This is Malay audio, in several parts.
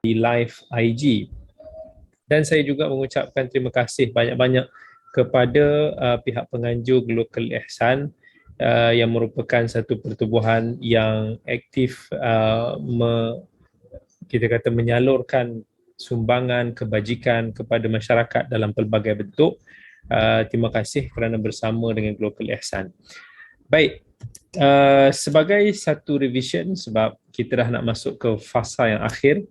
di live IG. Dan saya juga mengucapkan terima kasih banyak-banyak kepada pihak penganjur Global Ihsan yang merupakan satu pertubuhan yang aktif kita kata menyalurkan sumbangan kebajikan kepada masyarakat dalam pelbagai bentuk. Terima kasih kerana bersama dengan Global Ihsan. Baik, sebagai satu revision sebab kita dah nak masuk ke fasa yang akhir.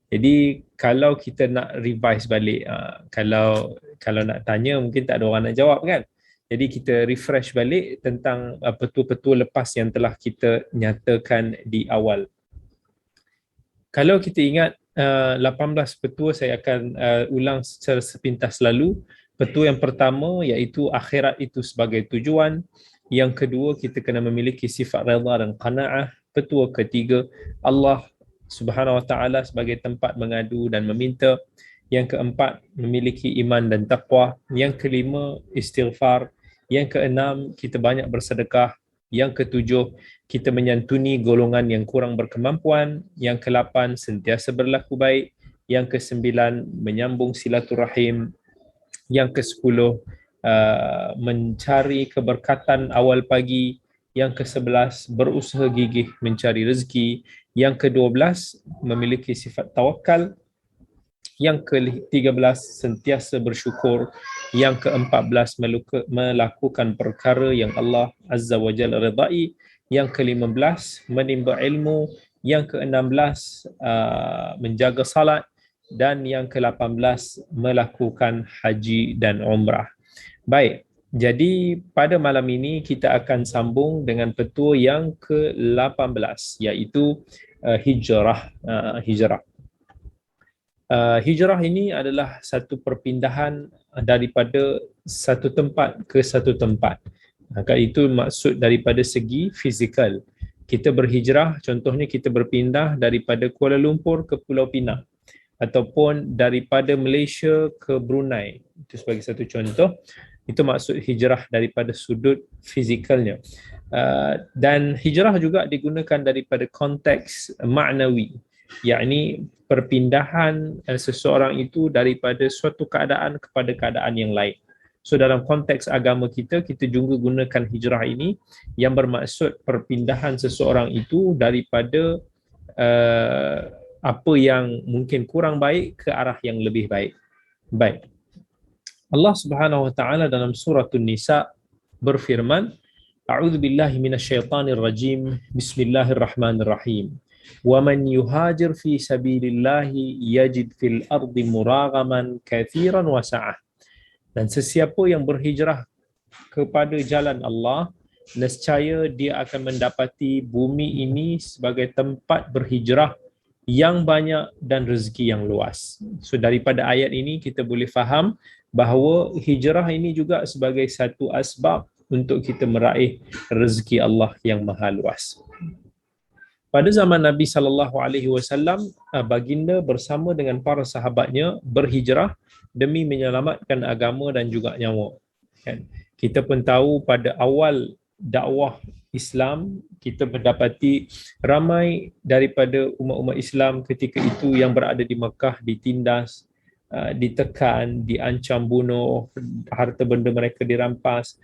Jadi kalau kita nak revise balik, kalau nak tanya mungkin tak ada orang nak jawab kan. Jadi kita refresh balik tentang petua-petua lepas yang telah kita nyatakan di awal. Kalau kita ingat 18 petua, saya akan ulang secara sepintas lalu. Petua yang pertama iaitu akhirat itu sebagai tujuan. Yang kedua, kita kena memiliki sifat redha dan qanaah. Petua ketiga, Allah Subhanahu Wa Taala sebagai tempat mengadu dan meminta. Yang keempat, memiliki iman dan taqwa. Yang kelima, istighfar. Yang keenam, kita banyak bersedekah. Yang ketujuh, kita menyantuni golongan yang kurang berkemampuan. Yang kelapan, sentiasa berlaku baik. Yang kesembilan, menyambung silaturahim. Yang kesepuluh, mencari keberkatan awal pagi. Yang ke-11, berusaha gigih mencari rezeki. Yang ke-12, memiliki sifat tawakal. Yang ke-13, sentiasa bersyukur. Yang ke-14, melakukan perkara yang Allah Azza wa Jalla redai. Yang ke-15, menimba ilmu. Yang ke-16, menjaga salat. Dan yang ke-18, melakukan haji dan umrah. Baik, jadi pada malam ini kita akan sambung dengan petua yang ke-18 iaitu hijrah. Hijrah ini adalah satu perpindahan daripada satu tempat ke satu tempat. Itu maksud daripada segi fizikal. Kita berhijrah, contohnya kita berpindah daripada Kuala Lumpur ke Pulau Pinang ataupun daripada Malaysia ke Brunei. Itu sebagai satu contoh. Itu maksud hijrah daripada sudut fizikalnya. Dan hijrah juga digunakan daripada konteks maknawi, yakni perpindahan seseorang itu daripada suatu keadaan kepada keadaan yang lain. So dalam konteks agama kita juga gunakan hijrah ini yang bermaksud perpindahan seseorang itu daripada apa yang mungkin kurang baik ke arah yang lebih baik. Baik. Allah Subhanahu wa taala dalam surah An-Nisa berfirman, A'udzubillahi minasyaitonir rajim. Bismillahirrahmanirrahim. Wa man yuhajir fi sabilillahi yajid fil ardi muragaman katsiran wa sa'ah. Dan sesiapa yang berhijrah kepada jalan Allah, nescaya dia akan mendapati bumi ini sebagai tempat berhijrah yang banyak dan rezeki yang luas. So daripada ayat ini kita boleh faham bahawa hijrah ini juga sebagai satu asbab untuk kita meraih rezeki Allah yang maha luas. Pada zaman Nabi SAW, baginda bersama dengan para sahabatnya berhijrah demi menyelamatkan agama dan juga nyawa. Kita pun tahu pada awal dakwah Islam, kita mendapati ramai daripada umat-umat Islam ketika itu yang berada di Mekah ditindas, ditekan, diancam bunuh, harta benda mereka dirampas,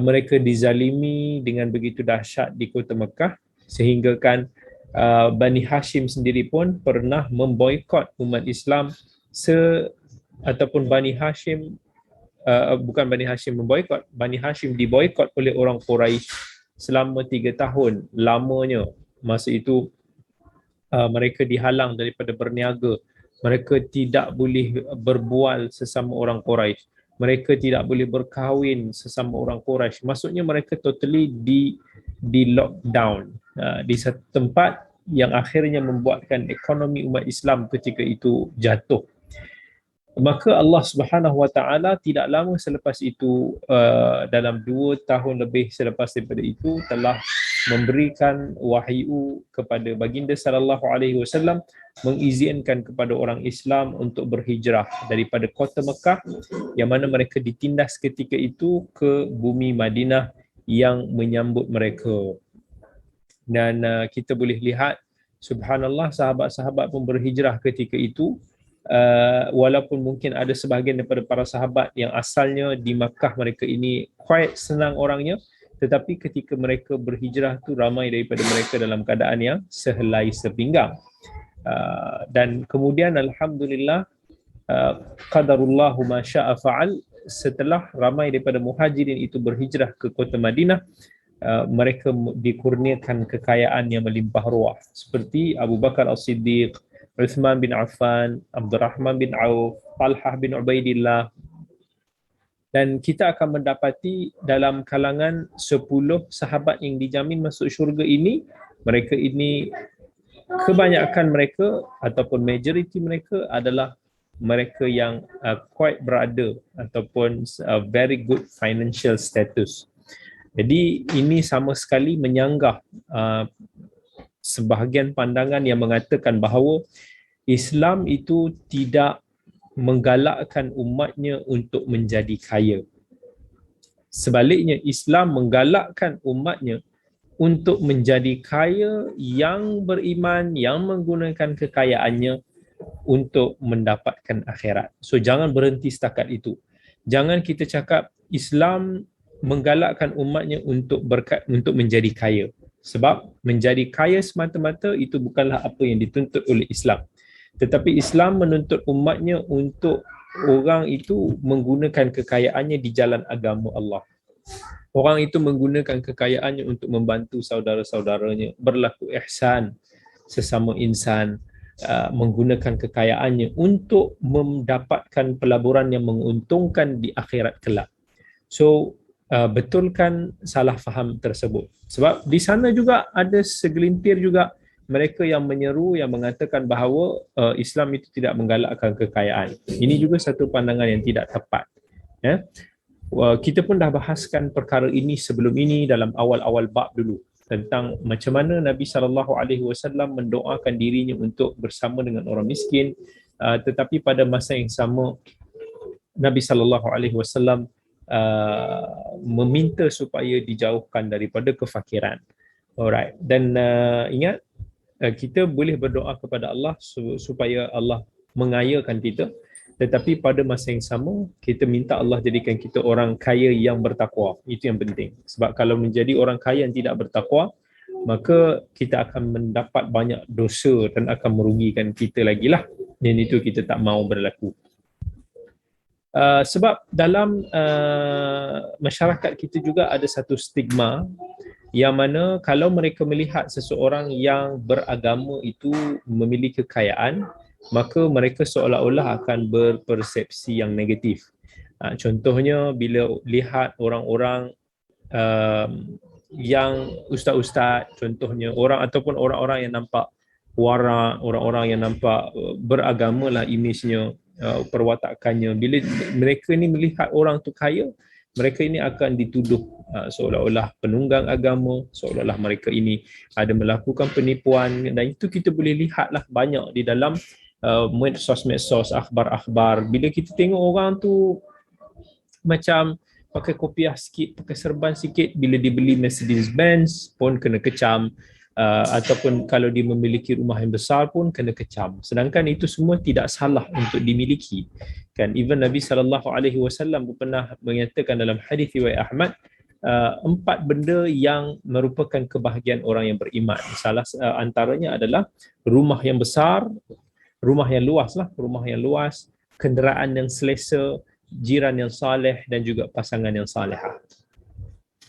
mereka dizalimi dengan begitu dahsyat di kota Mekah, sehingga kan Bani Hashim sendiri pun pernah memboikot umat Islam ataupun Bani Hashim bukan Bani Hashim memboikot, Bani Hashim diboikot oleh orang Quraisy selama 3 tahun lamanya. Masa itu mereka dihalang daripada berniaga, mereka tidak boleh berbual sesama orang Quraisy, mereka tidak boleh berkahwin sesama orang Quraisy. Maksudnya mereka totally di lockdown di satu tempat yang akhirnya membuatkan ekonomi umat Islam ketika itu jatuh. Maka Allah Subhanahu Wa Taala tidak lama selepas itu, dalam 2 tahun lebih selepas daripada itu, telah memberikan wahyu kepada baginda sallallahu alaihi wasallam, mengizinkan kepada orang Islam untuk berhijrah daripada kota Mekah yang mana mereka ditindas ketika itu ke bumi Madinah yang menyambut mereka. Dan kita boleh lihat Subhanallah, sahabat-sahabat pun berhijrah ketika itu. Walaupun mungkin ada sebahagian daripada para sahabat yang asalnya di Makkah, mereka ini quite senang orangnya, tetapi ketika mereka berhijrah tu ramai daripada mereka dalam keadaan yang sehelai sepinggang. Dan kemudian alhamdulillah, qadarullahu ma syaa fa'al, setelah ramai daripada muhajirin itu berhijrah ke kota Madinah, mereka dikurniakan kekayaan yang melimpah ruah seperti Abu Bakar As-Siddiq, Uthman bin Affan, Abdurrahman bin Auf, Talhah bin Ubaidillah. Dan kita akan mendapati dalam kalangan 10 sahabat yang dijamin masuk syurga ini, mereka ini kebanyakan mereka ataupun majoriti mereka adalah mereka yang quite berada ataupun very good financial status. Jadi ini sama sekali menyanggah sebahagian pandangan yang mengatakan bahawa Islam itu tidak menggalakkan umatnya untuk menjadi kaya. Sebaliknya, Islam menggalakkan umatnya untuk menjadi kaya yang beriman, yang menggunakan kekayaannya untuk mendapatkan akhirat. So jangan berhenti setakat itu. Jangan kita cakap Islam menggalakkan umatnya untuk menjadi kaya. Sebab menjadi kaya semata-mata itu bukanlah apa yang dituntut oleh Islam. Tetapi Islam menuntut umatnya untuk orang itu menggunakan kekayaannya di jalan agama Allah. Orang itu menggunakan kekayaannya untuk membantu saudara-saudaranya, berlaku ihsan sesama insan, menggunakan kekayaannya untuk mendapatkan pelaburan yang menguntungkan di akhirat kelak. So, betulkan salah faham tersebut. Sebab di sana juga ada segelintir juga mereka yang menyeru, yang mengatakan bahawa Islam itu tidak menggalakkan kekayaan. Ini juga satu pandangan yang tidak tepat. Ya. Kita pun dah bahaskan perkara ini sebelum ini dalam awal-awal bab dulu, tentang macam mana Nabi SAW mendoakan dirinya untuk bersama dengan orang miskin, tetapi pada masa yang sama Nabi SAW meminta supaya dijauhkan daripada kefakiran. Alright. Dan ingat, kita boleh berdoa kepada Allah supaya Allah mengayakan kita, tetapi pada masa yang sama kita minta Allah jadikan kita orang kaya yang bertakwa. Itu yang penting. Sebab kalau menjadi orang kaya yang tidak bertakwa, maka kita akan mendapat banyak dosa dan akan merugikan kita lagi lah. Dan itu kita tak mahu berlaku. Sebab dalam masyarakat kita juga ada satu stigma yang mana kalau mereka melihat seseorang yang beragama itu memiliki kekayaan, maka mereka seolah-olah akan berpersepsi yang negatif. Contohnya bila lihat orang-orang yang ustaz-ustaz, contohnya orang ataupun orang-orang yang nampak warak, orang-orang yang nampak beragama lah imejnya, perwatakannya, bila mereka ni melihat orang tu kaya, mereka ini akan dituduh seolah-olah penunggang agama, seolah-olah mereka ini ada melakukan penipuan. Dan itu kita boleh lihatlah banyak di dalam medsos, akhbar-akhbar. Bila kita tengok orang tu macam pakai kopiah sikit, pakai serban sikit, bila dibeli Mercedes Benz pun kena kecam, ataupun kalau dia memiliki rumah yang besar pun kena kecam. Sedangkan itu semua tidak salah untuk dimiliki. Kan, even Nabi SAW pernah menyatakan dalam hadis riwayat Ahmad, 4 benda yang merupakan kebahagiaan orang yang beriman. Salah antaranya adalah rumah yang besar, rumah yang luas, kenderaan yang selesa, jiran yang saleh dan juga pasangan yang salehah.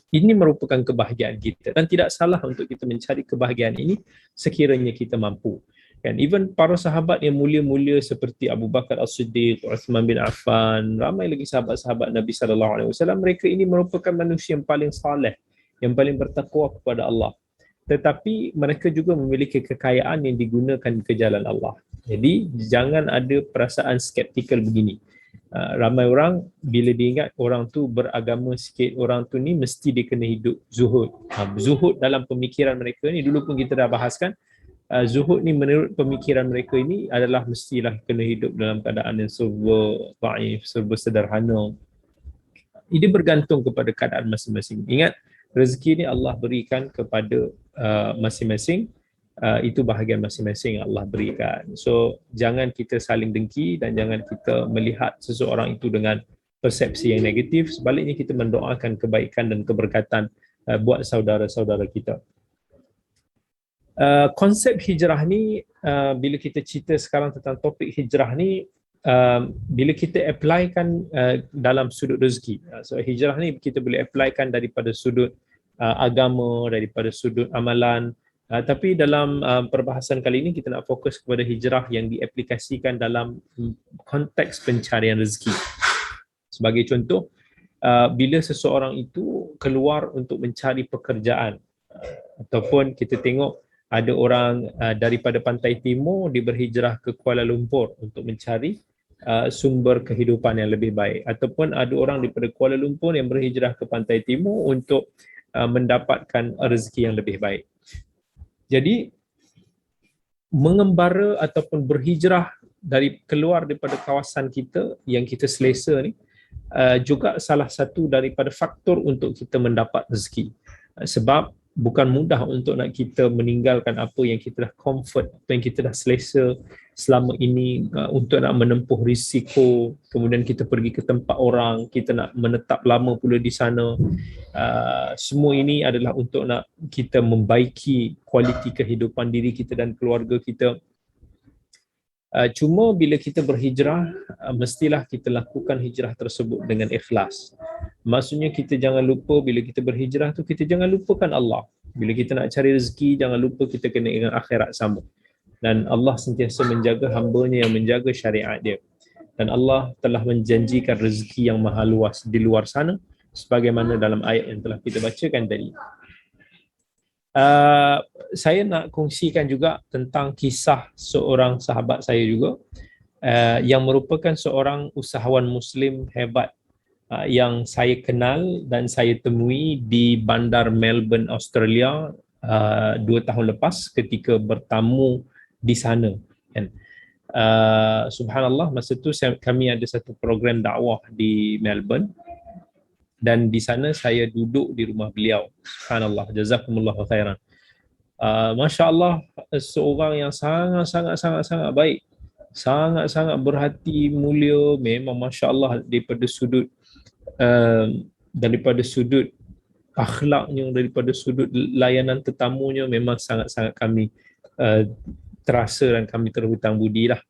Ini merupakan kebahagiaan kita dan tidak salah untuk kita mencari kebahagiaan ini sekiranya kita mampu. Kan, even para sahabat yang mulia-mulia seperti Abu Bakar As-Siddiq, Uthman bin Affan, ramai lagi sahabat-sahabat Nabi SAW, mereka ini merupakan manusia yang paling saleh, yang paling bertakwa kepada Allah. Tetapi mereka juga memiliki kekayaan yang digunakan ke jalan Allah. Jadi jangan ada perasaan skeptikal begini. Ramai orang bila diingat orang tu beragama sikit, orang tu ni mesti dia kena hidup zuhud. Zuhud dalam pemikiran mereka ni, dulu pun kita dah bahaskan, zuhud ni menurut pemikiran mereka ini adalah mestilah kena hidup dalam keadaan yang serba dhaif, serba sederhana. Ini bergantung kepada keadaan masing-masing. Ingat, rezeki ni Allah berikan kepada masing-masing, Itu bahagian masing-masing yang Allah berikan. So jangan kita saling dengki dan jangan kita melihat seseorang itu dengan persepsi yang negatif. Sebaliknya kita mendoakan kebaikan dan keberkatan buat saudara-saudara kita. Konsep hijrah ni, bila kita cerita sekarang tentang topik hijrah ni, bila kita applykan dalam sudut rezeki. So hijrah ni kita boleh applykan daripada sudut agama, daripada sudut amalan. Tapi dalam perbahasan kali ini kita nak fokus kepada hijrah yang diaplikasikan dalam konteks pencarian rezeki. Sebagai contoh, bila seseorang itu keluar untuk mencari pekerjaan, ataupun kita tengok ada orang daripada pantai timur dia berhijrah ke Kuala Lumpur untuk mencari sumber kehidupan yang lebih baik, ataupun ada orang daripada Kuala Lumpur yang berhijrah ke pantai timur untuk mendapatkan rezeki yang lebih baik. Jadi mengembara ataupun berhijrah keluar daripada kawasan kita yang kita selesa ni juga salah satu daripada faktor untuk kita mendapat rezeki. Sebab bukan mudah untuk nak kita meninggalkan apa yang kita dah comfort, apa yang kita dah selesa selama ini, untuk nak menempuh risiko, kemudian kita pergi ke tempat orang, kita nak menetap lama pula di sana. Semua ini adalah untuk nak kita membaiki kualiti kehidupan diri kita dan keluarga kita. Cuma bila kita berhijrah, mestilah kita lakukan hijrah tersebut dengan ikhlas. Maksudnya kita jangan lupa bila kita berhijrah tu, kita jangan lupakan Allah. Bila kita nak cari rezeki, jangan lupa kita kena ingat akhirat sama. Dan Allah sentiasa menjaga hamba-Nya yang menjaga syariat Dia. Dan Allah telah menjanjikan rezeki yang maha luas di luar sana, sebagaimana dalam ayat yang telah kita bacakan tadi. Saya nak kongsikan juga tentang kisah seorang sahabat saya juga, yang merupakan seorang usahawan Muslim hebat, yang saya kenal dan saya temui di bandar Melbourne, Australia 2 tahun lepas ketika bertamu di sana. Subhanallah, masa tu kami ada satu program dakwah di Melbourne dan di sana saya duduk di rumah beliau. Subhanallah, jazakumullahu khairan. Masya Allah, seorang yang sangat baik, sangat berhati mulia, memang Masya Allah daripada sudut akhlaknya, daripada sudut layanan tetamunya, memang sangat kami terasa dan kami terhutang budi lah.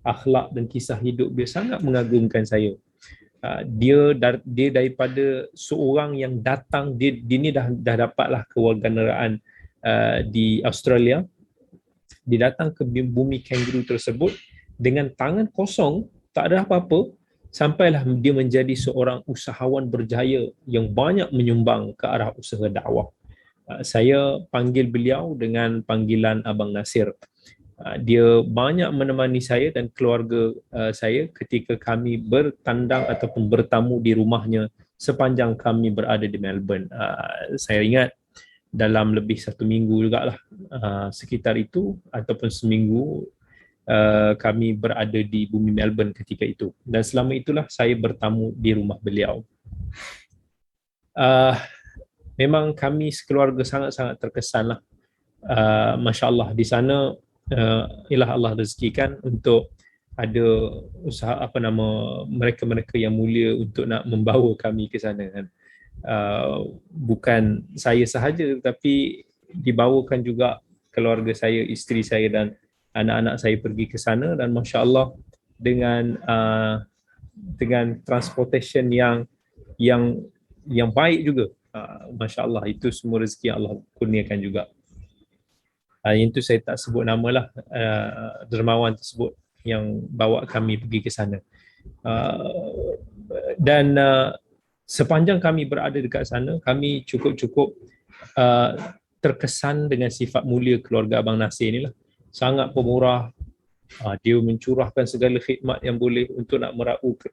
Akhlak dan kisah hidup dia sangat mengagumkan saya. Dia daripada seorang yang datang, dia ni dah dapatlah kewarganegaraan di Australia. Dia datang ke bumi kangaroo tersebut dengan tangan kosong, tak ada apa-apa, sampailah dia menjadi seorang usahawan berjaya yang banyak menyumbang ke arah usaha dakwah. Saya panggil beliau dengan panggilan Abang Nasir. Dia banyak menemani saya dan keluarga saya ketika kami bertandang ataupun bertamu di rumahnya sepanjang kami berada di Melbourne. Saya ingat dalam lebih 1 minggu jugalah, sekitar itu ataupun seminggu, kami berada di bumi Melbourne ketika itu, dan selama itulah saya bertamu di rumah beliau. Memang kami sekeluarga sangat terkesan lah. Masya Allah, di sana ialah Allah rezekikan untuk ada usaha mereka-mereka yang mulia untuk nak membawa kami ke sana kan. Bukan saya sahaja, tapi dibawakan juga keluarga saya, isteri saya dan anak-anak saya pergi ke sana, dan Masya Allah dengan transportation yang baik juga. Masya Allah, itu semua rezeki Allah kurniakan juga. Yang itu saya tak sebut namalah, dermawan tersebut yang bawa kami pergi ke sana. Dan sepanjang kami berada dekat sana, kami cukup terkesan dengan sifat mulia keluarga Abang Nasir inilah. Sangat pemurah. Dia mencurahkan segala khidmat yang boleh untuk nak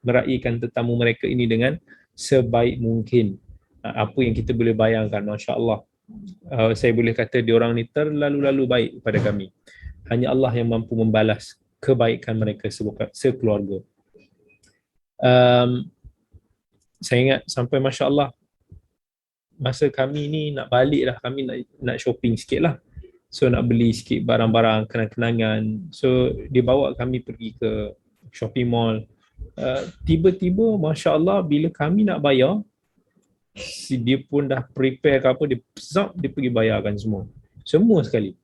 meraihkan tetamu mereka ini dengan sebaik mungkin. Apa yang kita boleh bayangkan, Masya Allah. Saya boleh kata diorang ni terlalu baik pada kami. Hanya Allah yang mampu membalas kebaikan mereka sekeluarga. Saya ingat sampai Masya Allah, masa kami ni nak balik lah, kami nak shopping sikit lah. So nak beli sikit barang-barang kenang-kenangan. So dia bawa kami pergi ke shopping mall. Tiba-tiba Masya Allah bila kami nak bayar, dia pun dah prepare ke apa, dia pergi bayarkan semua sekali.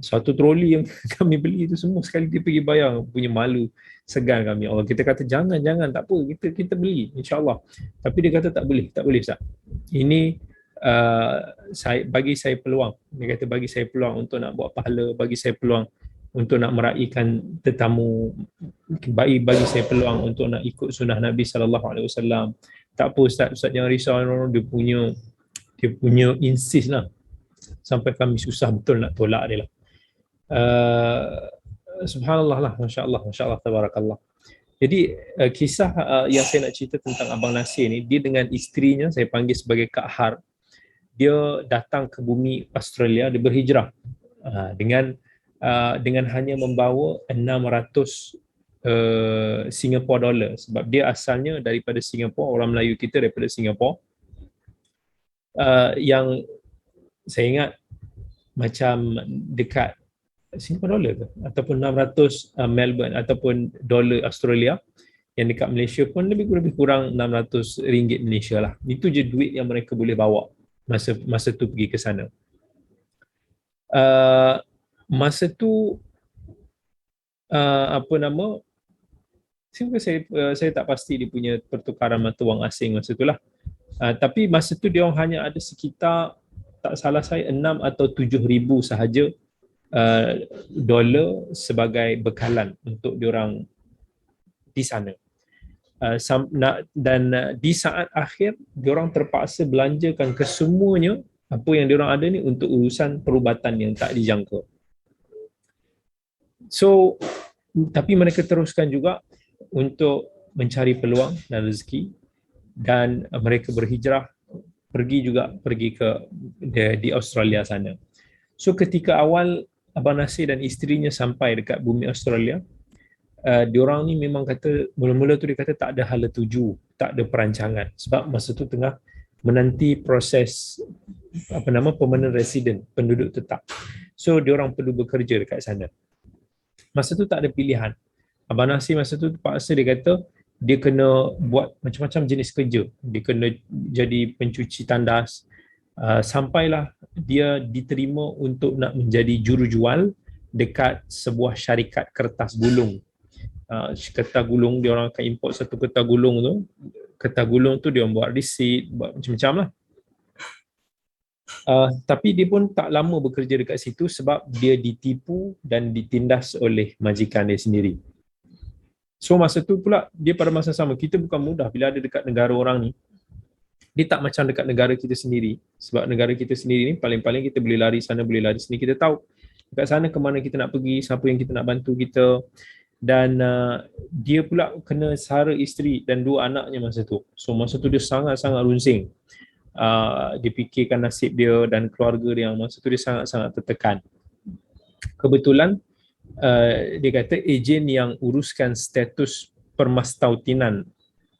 Satu troli yang kami beli itu semua sekali dia pergi bayar. Punya malu, segan kami. Allah, kita kata jangan tak apa, kita beli insya-Allah. Tapi dia kata tak boleh Ustaz. Ini bagi saya peluang. Dia kata bagi saya peluang untuk nak buat pahala, bagi saya peluang untuk nak meraihkan tetamu, bagi saya peluang untuk nak ikut sunnah Nabi SAW. Tak apa Ustaz jangan risau, dia punya insist lah. Sampai kami susah betul nak tolak dia lah. Subhanallah lah, Masya Allah, tabarakallah. Jadi kisah yang saya nak cerita tentang Abang Nasir ni, dia dengan isterinya, saya panggil sebagai Kak Har, dia datang ke bumi Australia, dia berhijrah dengan hanya membawa 600 Singapore dollar, sebab dia asalnya daripada Singapore, orang Melayu kita daripada Singapore. Yang saya ingat macam dekat Singapore dollar ke? Ataupun 600 Melbourne ataupun dolar Australia, yang dekat Malaysia pun lebih kurang 600 ringgit Malaysia lah. Itu je duit yang mereka boleh bawa masa tu pergi ke sana. Masa tu saya tak pasti dia punya pertukaran mata wang asing masa tu lah. Tapi masa tu dia orang hanya ada sekitar, tak salah saya, 6 atau 7 ribu sahaja dolar sebagai bekalan untuk diorang di sana. Dan di saat akhir diorang terpaksa belanjakan kesemuanya apa yang diorang ada ni untuk urusan perubatan yang tak dijangka. So tapi mereka teruskan juga untuk mencari peluang dan rezeki, dan mereka berhijrah pergi ke di Australia sana. So ketika awal Abang Nasir dan isterinya sampai dekat bumi Australia, diorang ni memang kata, mula-mula tu dia kata tak ada hala tuju, tak ada perancangan, sebab masa tu tengah menanti proses permanent resident, penduduk tetap. So diorang perlu bekerja dekat sana. Masa tu tak ada pilihan. Abang Nasir masa tu terpaksa, dia kata dia kena buat macam-macam jenis kerja. Dia kena jadi pencuci tandas, sampailah dia diterima untuk nak menjadi jurujual dekat sebuah syarikat kertas gulung. Kertas gulung, dia orang akan import satu kertas gulung tu. Kertas gulung tu dia orang buat resit, buat macam-macam lah. Tapi dia pun tak lama bekerja dekat situ sebab dia ditipu dan ditindas oleh majikan dia sendiri. So masa tu pula, dia pada masa sama, kita bukan mudah bila ada dekat negara orang ni. Dia tak macam dekat negara kita sendiri. Sebab negara kita sendiri ni paling-paling kita boleh lari sana, boleh lari sini. Kita tahu dekat sana ke mana kita nak pergi, siapa yang kita nak bantu kita. Dan dia pula kena sara isteri dan 2 anaknya masa tu. So masa tu dia sangat-sangat runsing. Dia fikirkan nasib dia dan keluarga dia, yang masa tu dia sangat-sangat tertekan. Kebetulan dia kata ejen yang uruskan status permastautinan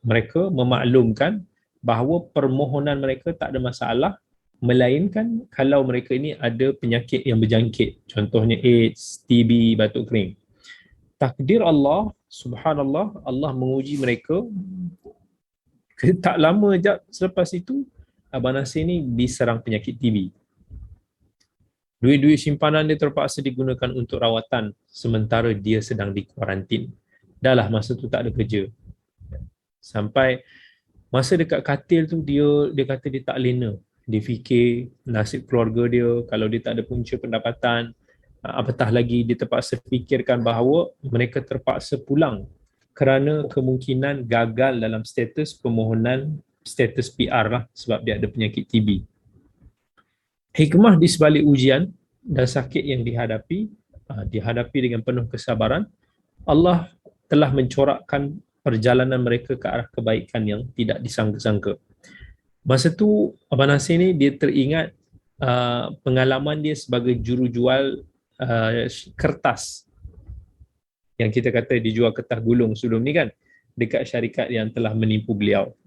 mereka memaklumkan bahawa permohonan mereka tak ada masalah, melainkan kalau mereka ini ada penyakit yang berjangkit, contohnya AIDS, TB, batuk kering. Takdir Allah, subhanallah, Allah menguji mereka. Tak lama je selepas itu, Abang Nasir ni diserang penyakit TB. Duit-duit simpanan dia terpaksa digunakan untuk rawatan sementara dia sedang di kuarantin. Dah lah masa tu tak ada kerja. Sampai masa dekat katil tu, dia kata dia tak lena. Dia fikir nasib keluarga dia kalau dia tak ada punca pendapatan. Apatah lagi dia terpaksa fikirkan bahawa mereka terpaksa pulang kerana kemungkinan gagal dalam status permohonan status PR lah, sebab dia ada penyakit TB. Hikmah di sebalik ujian dan sakit yang dihadapi dengan penuh kesabaran, Allah telah mencorakkan perjalanan mereka ke arah kebaikan yang tidak disangka-sangka. Masa tu Abang Nasir ni dia teringat pengalaman dia sebagai jurujual kertas, yang kita kata dijual kertas gulung sebelum ni kan, dekat syarikat yang telah menipu beliau.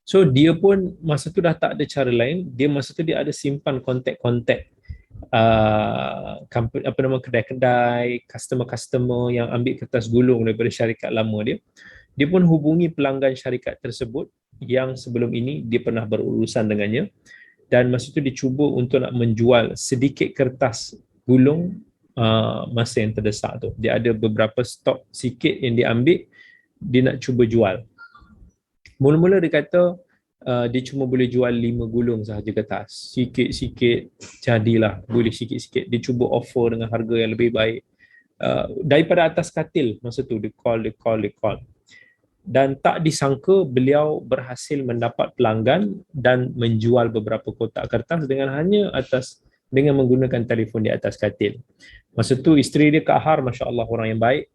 So dia pun masa tu dah tak ada cara lain, dia masa tu dia ada simpan kontak-kontak apa nama, kedai-kedai, customer-customer yang ambil kertas gulung daripada syarikat lama dia pun hubungi pelanggan syarikat tersebut yang sebelum ini dia pernah berurusan dengannya, dan masa itu dia cuba untuk nak menjual sedikit kertas gulung masa yang terdesak tu. Dia ada beberapa stok sikit yang dia ambil, dia nak cuba jual. Mula-mula dia kata dia cuma boleh jual 5 gulung sahaja kertas. Sikit-sikit jadilah, boleh sikit-sikit. Dia cuba offer dengan harga yang lebih baik. Daripada atas katil masa tu, dia call. Dan tak disangka beliau berhasil mendapat pelanggan dan menjual beberapa kotak kertas dengan menggunakan telefon di atas katil. Masa tu isteri dia Kak Har, Masya Allah, orang yang baik.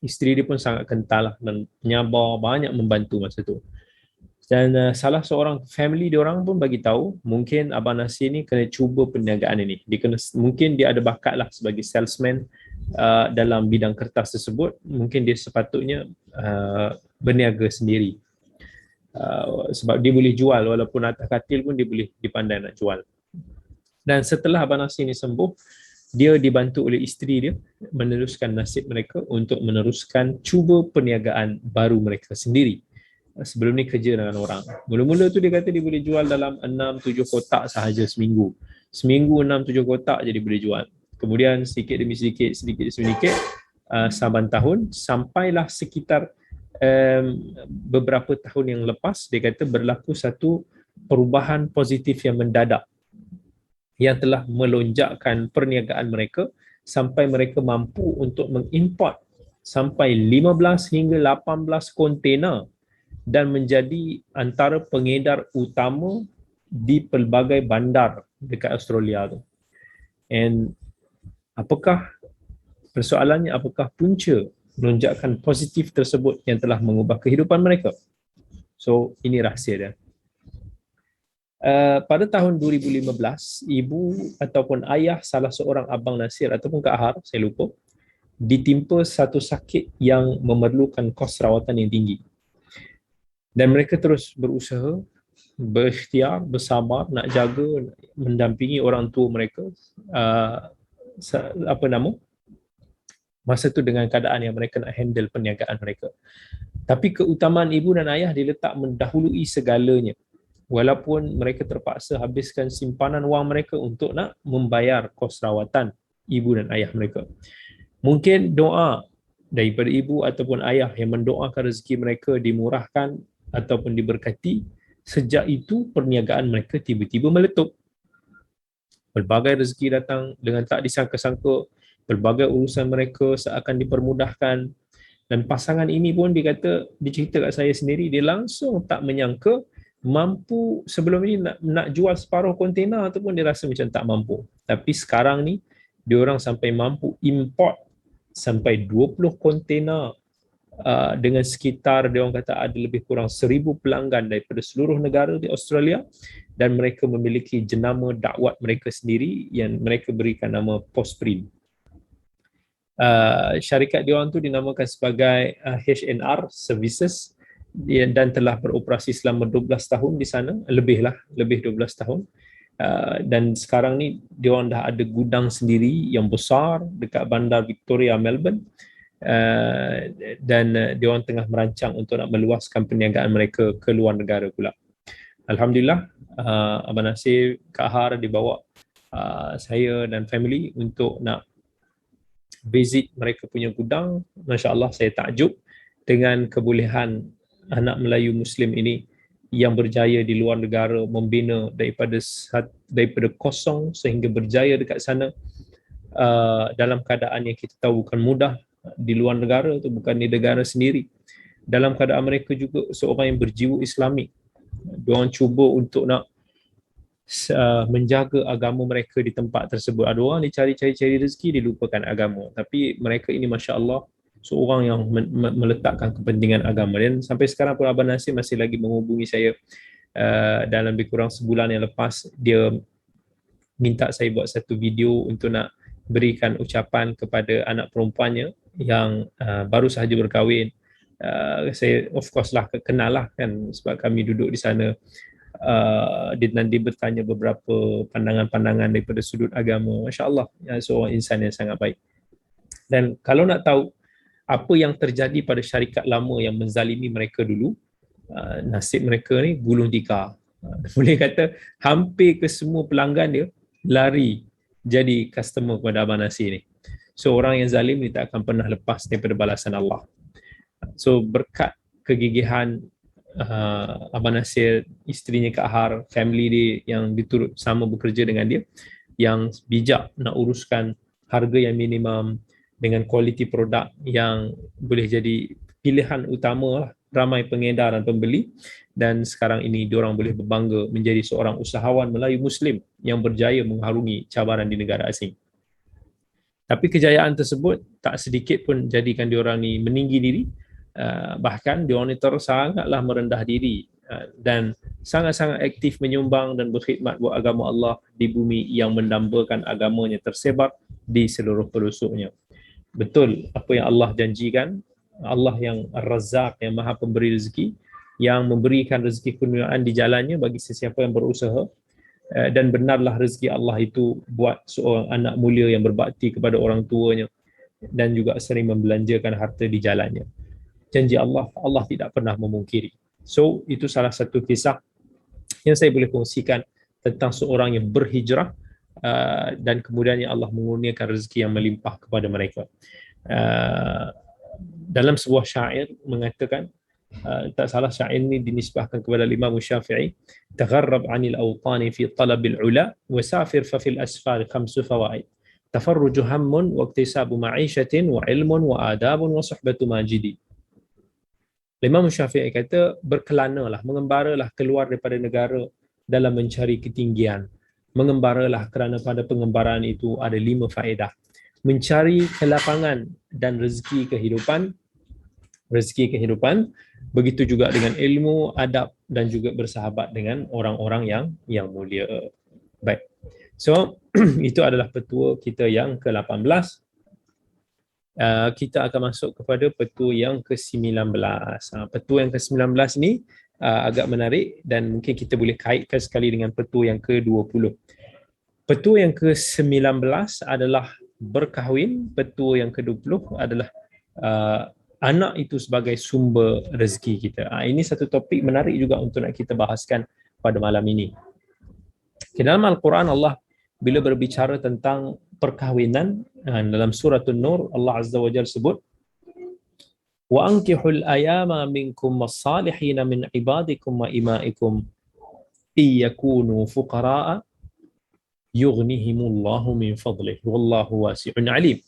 Isteri dia pun sangat kental dan penyabar, banyak membantu masa tu. Dan salah seorang family dia orang pun bagi tahu mungkin Abang Nasir ni kena cuba perniagaan ini. Mungkin dia ada bakat lah sebagai salesman dalam bidang kertas tersebut. Mungkin dia sepatutnya berniaga sendiri. Sebab dia boleh jual walaupun atas katil pun dia boleh dipandai nak jual. Dan setelah Abang Nasir ni sembuh, dia dibantu oleh isteri dia meneruskan nasib mereka untuk meneruskan cuba perniagaan baru mereka sendiri. Sebelum ni kerja dengan orang. Mula-mula tu dia kata dia boleh jual dalam 6-7 kotak sahaja seminggu. Seminggu 6-7 kotak jadi boleh jual. Kemudian sedikit demi sedikit saban tahun, sampailah sekitar beberapa tahun yang lepas, dia kata berlaku satu perubahan positif yang mendadak yang telah melonjakkan perniagaan mereka sampai mereka mampu untuk mengimport sampai 15 hingga 18 kontena dan menjadi antara pengedar utama di pelbagai bandar dekat Australia tu. And persoalannya apakah punca melonjakkan positif tersebut yang telah mengubah kehidupan mereka? So ini rahsia dia. Pada tahun 2015, ibu ataupun ayah salah seorang Abang Nasir ataupun Kak Har, saya lupa, ditimpa satu sakit yang memerlukan kos rawatan yang tinggi. Dan mereka terus berusaha, berikhtiar, bersabar, nak jaga, mendampingi orang tua mereka. Masa tu dengan keadaan yang mereka nak handle perniagaan mereka. Tapi keutamaan ibu dan ayah diletak mendahului segalanya. Walaupun mereka terpaksa habiskan simpanan wang mereka untuk nak membayar kos rawatan ibu dan ayah mereka. Mungkin doa daripada ibu ataupun ayah yang mendoakan rezeki mereka dimurahkan ataupun diberkati, sejak itu perniagaan mereka tiba-tiba meletup. Pelbagai rezeki datang dengan tak disangka-sangka, pelbagai urusan mereka seakan dipermudahkan. Dan pasangan ini pun dia cerita kat saya sendiri, dia langsung tak menyangka mampu sebelum ini nak jual separuh kontena ataupun dia rasa macam tak mampu. Tapi sekarang ni dia orang sampai mampu import sampai 20 kontena dengan sekitar dia orang kata ada lebih kurang 1,000 pelanggan daripada seluruh negara di Australia, dan mereka memiliki jenama dakwat mereka sendiri yang mereka berikan nama Postprint. Syarikat dia orang tu dinamakan sebagai H&R Services dan telah beroperasi selama 12 tahun di sana, lebih 12 tahun. Dan sekarang ni dia orang dah ada gudang sendiri yang besar dekat bandar Victoria, Melbourne. Dan dia orang tengah merancang untuk nak meluaskan perniagaan mereka ke luar negara pula. Alhamdulillah, Abang Nasir, Kak Har dibawa saya dan family untuk nak visit mereka punya gudang. Masya Allah, saya takjub dengan kebolehan anak Melayu Muslim ini yang berjaya di luar negara membina daripada kosong sehingga berjaya dekat sana, dalam keadaan yang kita tahu bukan mudah. Di luar negara tu, bukan di negara sendiri. Dalam keadaan mereka juga seorang yang berjiwa Islamik. Diorang cuba untuk nak menjaga agama mereka di tempat tersebut. Ada orang dia cari rezeki, dia lupakan agama. Tapi mereka ini Masya Allah seorang yang meletakkan kepentingan agama. Dan sampai sekarang pun Abang Nasir masih lagi menghubungi saya. Dalam lebih kurang sebulan yang lepas, dia minta saya buat satu video untuk nak berikan ucapan kepada anak perempuannya yang baru sahaja berkahwin. Saya of course lah kenal lah kan, sebab kami duduk di sana Dan dia bertanya beberapa pandangan-pandangan daripada sudut agama. Masya Allah, seorang insan yang sangat baik. Dan kalau nak tahu apa yang terjadi pada syarikat lama yang menzalimi mereka dulu, nasib mereka ni gulung tikar. Boleh kata hampir ke semua pelanggan dia lari jadi customer kepada Abang Nasir ni. So orang yang zalim ni tak akan pernah lepas daripada balasan Allah. So berkat kegigihan Abang Nasir, isterinya Kak Har, family dia yang diturut sama bekerja dengan dia, yang bijak nak uruskan harga yang minimum dengan kualiti produk yang boleh jadi pilihan utama lah ramai pengedar dan pembeli, dan sekarang ini diorang boleh berbangga menjadi seorang usahawan Melayu Muslim yang berjaya mengharungi cabaran di negara asing. Tapi kejayaan tersebut tak sedikit pun jadikan diorang ni meninggi diri, bahkan diorang ni terus sangatlah merendah diri dan sangat-sangat aktif menyumbang dan berkhidmat buat agama Allah di bumi yang mendambakan agamanya tersebar di seluruh pelosoknya. Betul apa yang Allah janjikan, Allah yang Ar-Razzaq, yang Maha Pemberi rezeki, yang memberikan rezeki kurniaan di jalannya bagi sesiapa yang berusaha, dan benarlah rezeki Allah itu buat seorang anak mulia yang berbakti kepada orang tuanya dan juga sering membelanjakan harta di jalannya. Janji Allah, Allah tidak pernah memungkiri. So itu salah satu kisah yang saya boleh kongsikan tentang seorang yang berhijrah dan kemudiannya Allah mengurniakan rezeki yang melimpah kepada mereka. Dalam sebuah syair mengatakan, tak salah syair ini dinisbahkan kepada Imam Syafi'i, tagharrab 'anil awtani fi talabil 'ula wa safir fa fil asfar khamsu fawaid, tafarruju hammun wa iktisabu ma'ishatin wa ilmun wa adabun wa suhbatu majidi. Imam Syafi'i kata, berkelanalah, mengembaralah keluar daripada negara dalam mencari ketinggian. Mengembaralah kerana pada pengembaraan itu ada 5 faedah. Mencari kelapangan dan rezeki kehidupan, begitu juga dengan ilmu, adab dan juga bersahabat dengan orang-orang yang mulia. Baik. So, itu adalah petua kita yang ke-18. Kita akan masuk kepada petua yang ke-19. Petua yang ke-19 ni agak menarik dan mungkin kita boleh kaitkan sekali dengan petua yang ke-20. Petua yang ke-19 adalah berkahwin, petua yang ke-20 adalah anak itu sebagai sumber rezeki kita. Ini satu topik menarik juga untuk nak kita bahaskan pada malam ini. Dalam Al-Quran Allah bila berbicara tentang perkahwinan, dalam surah An-Nur Allah Azza wa Jalla sebut, wa ankihul ayama minkum was-salihin min ibadikum wa imaikum iyakunu fuqara'a yughnihimullahu min fadlih wallahu wasi'un alim.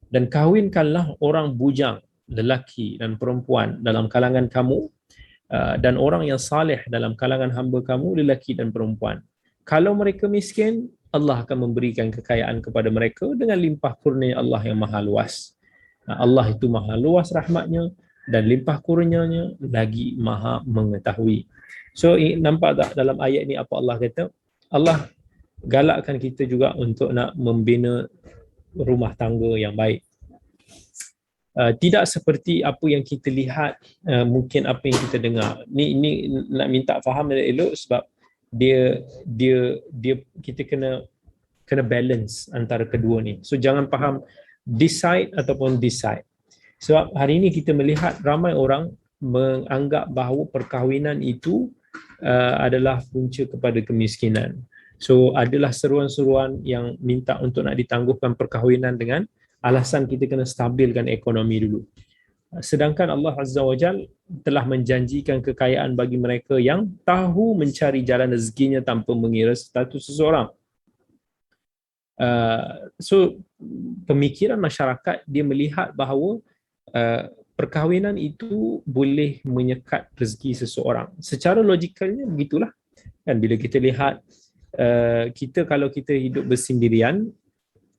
Dan kahwinkanlah orang bujang lelaki dan perempuan dalam kalangan kamu, dan orang yang saleh dalam kalangan hamba kamu lelaki dan perempuan. Kalau mereka miskin, Allah akan memberikan kekayaan kepada mereka dengan limpah kurnia Allah yang maha luas. Allah itu maha luas rahmatnya dan limpah kurnianya lagi maha mengetahui. So nampak tak dalam ayat ni apa Allah kata? Allah galakkan kita juga untuk nak membina rumah tangga yang baik. Tidak seperti apa yang kita lihat, mungkin apa yang kita dengar. Ni nak minta faham elok sebab dia kita kena balance antara kedua ni. So jangan faham this side ataupun this side. Sebab hari ini kita melihat ramai orang menganggap bahawa perkahwinan itu adalah punca kepada kemiskinan. So adalah seruan-seruan yang minta untuk nak ditangguhkan perkahwinan dengan alasan kita kena stabilkan ekonomi dulu. Sedangkan Allah Azza wa Jal telah menjanjikan kekayaan bagi mereka yang tahu mencari jalan rezekinya tanpa mengira status seseorang. So pemikiran masyarakat dia melihat bahawa perkahwinan itu boleh menyekat rezeki seseorang. Secara logikalnya begitulah. Dan bila kita lihat kita kalau kita hidup bersendirian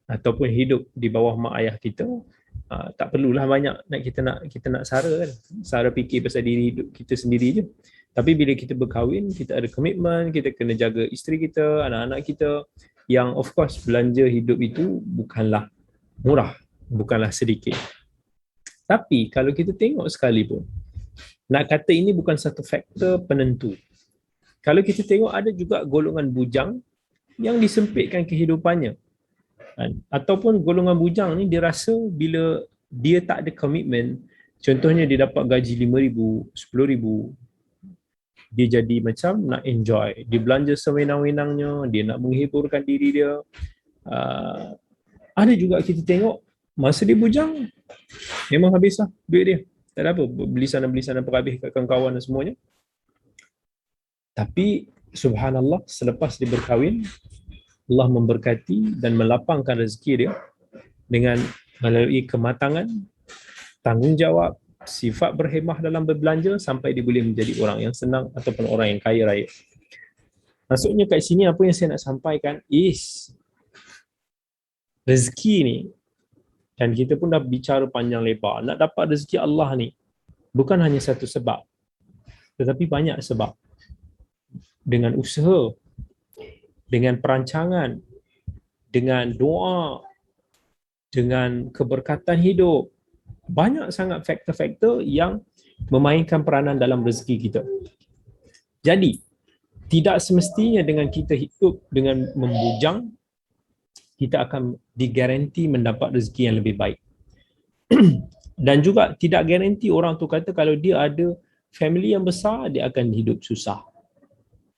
ataupun hidup di bawah mak ayah kita, tak perlulah banyak kita nak sara kan. Sara fikir pasal diri hidup kita sendiri je. Tapi bila kita berkahwin, kita ada komitmen, kita kena jaga isteri kita, anak-anak kita, yang of course belanja hidup itu bukanlah murah, bukanlah sedikit. Tapi kalau kita tengok sekali pun, nak kata ini bukan satu faktor penentu. Kalau kita tengok ada juga golongan bujang yang disempitkan kehidupannya. Ataupun golongan bujang ni dia rasa bila dia tak ada komitmen, contohnya dia dapat gaji 5,000, 10,000, dia jadi macam nak enjoy, dia belanja sewenang-wenangnya, dia nak menghiburkan diri dia. Ada juga kita tengok masa dia bujang memang habislah duit dia, tak ada apa, beli sana perhabis kat kawan-kawan dan semuanya. Tapi subhanallah, selepas dia berkahwin, Allah memberkati dan melapangkan rezeki dia dengan melalui kematangan, tanggungjawab, sifat berhemah dalam berbelanja sampai dia boleh menjadi orang yang senang ataupun orang yang kaya raya. Maksudnya kat sini apa yang saya nak sampaikan is rezeki ni, dan kita pun dah bicara panjang lebar, nak dapat rezeki Allah ni bukan hanya satu sebab, tetapi banyak sebab. Dengan usaha, dengan perancangan, dengan doa, dengan keberkatan hidup, banyak sangat faktor-faktor yang memainkan peranan dalam rezeki kita. Jadi, tidak semestinya dengan kita hidup dengan membujang, kita akan digaranti mendapat rezeki yang lebih baik. Dan juga tidak garanti orang tu kata kalau dia ada family yang besar, dia akan hidup susah.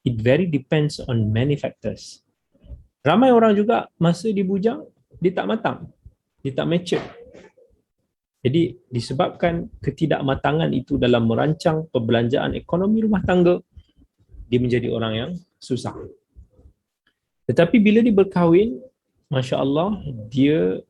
It very depends on many factors. Ramai orang juga masa dibujang, dia tak matang, dia tak mature. Jadi disebabkan ketidakmatangan itu dalam merancang perbelanjaan ekonomi rumah tangga, dia menjadi orang yang susah. Tetapi bila dia berkahwin, Masya Allah, dia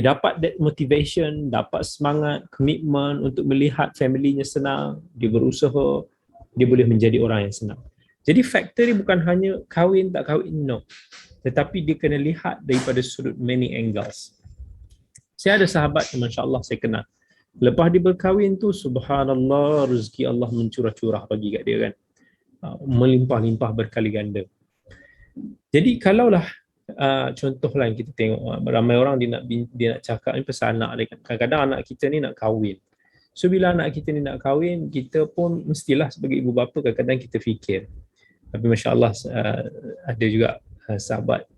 dapat that motivation, dapat semangat, komitmen untuk melihat family-nya senang, dia berusaha, dia boleh menjadi orang yang senang. Jadi faktor ni bukan hanya kahwin tak kahwin, no. Tetapi dia kena lihat daripada sudut many angles. Saya ada sahabat yang Masya Allah saya kenal. Lepas dia berkahwin tu, subhanallah, rezeki Allah mencurah-curah bagi kat dia kan. Melimpah-limpah berkali ganda. Jadi kalaulah contohlah yang kita tengok, ramai orang dia nak cakap ni pasal anak dia. Kadang-kadang anak kita ni nak kahwin. So bila anak kita ni nak kahwin, kita pun mestilah sebagai ibu bapa kadang-kadang kita fikir. Tapi Masya Allah, ada juga sahabat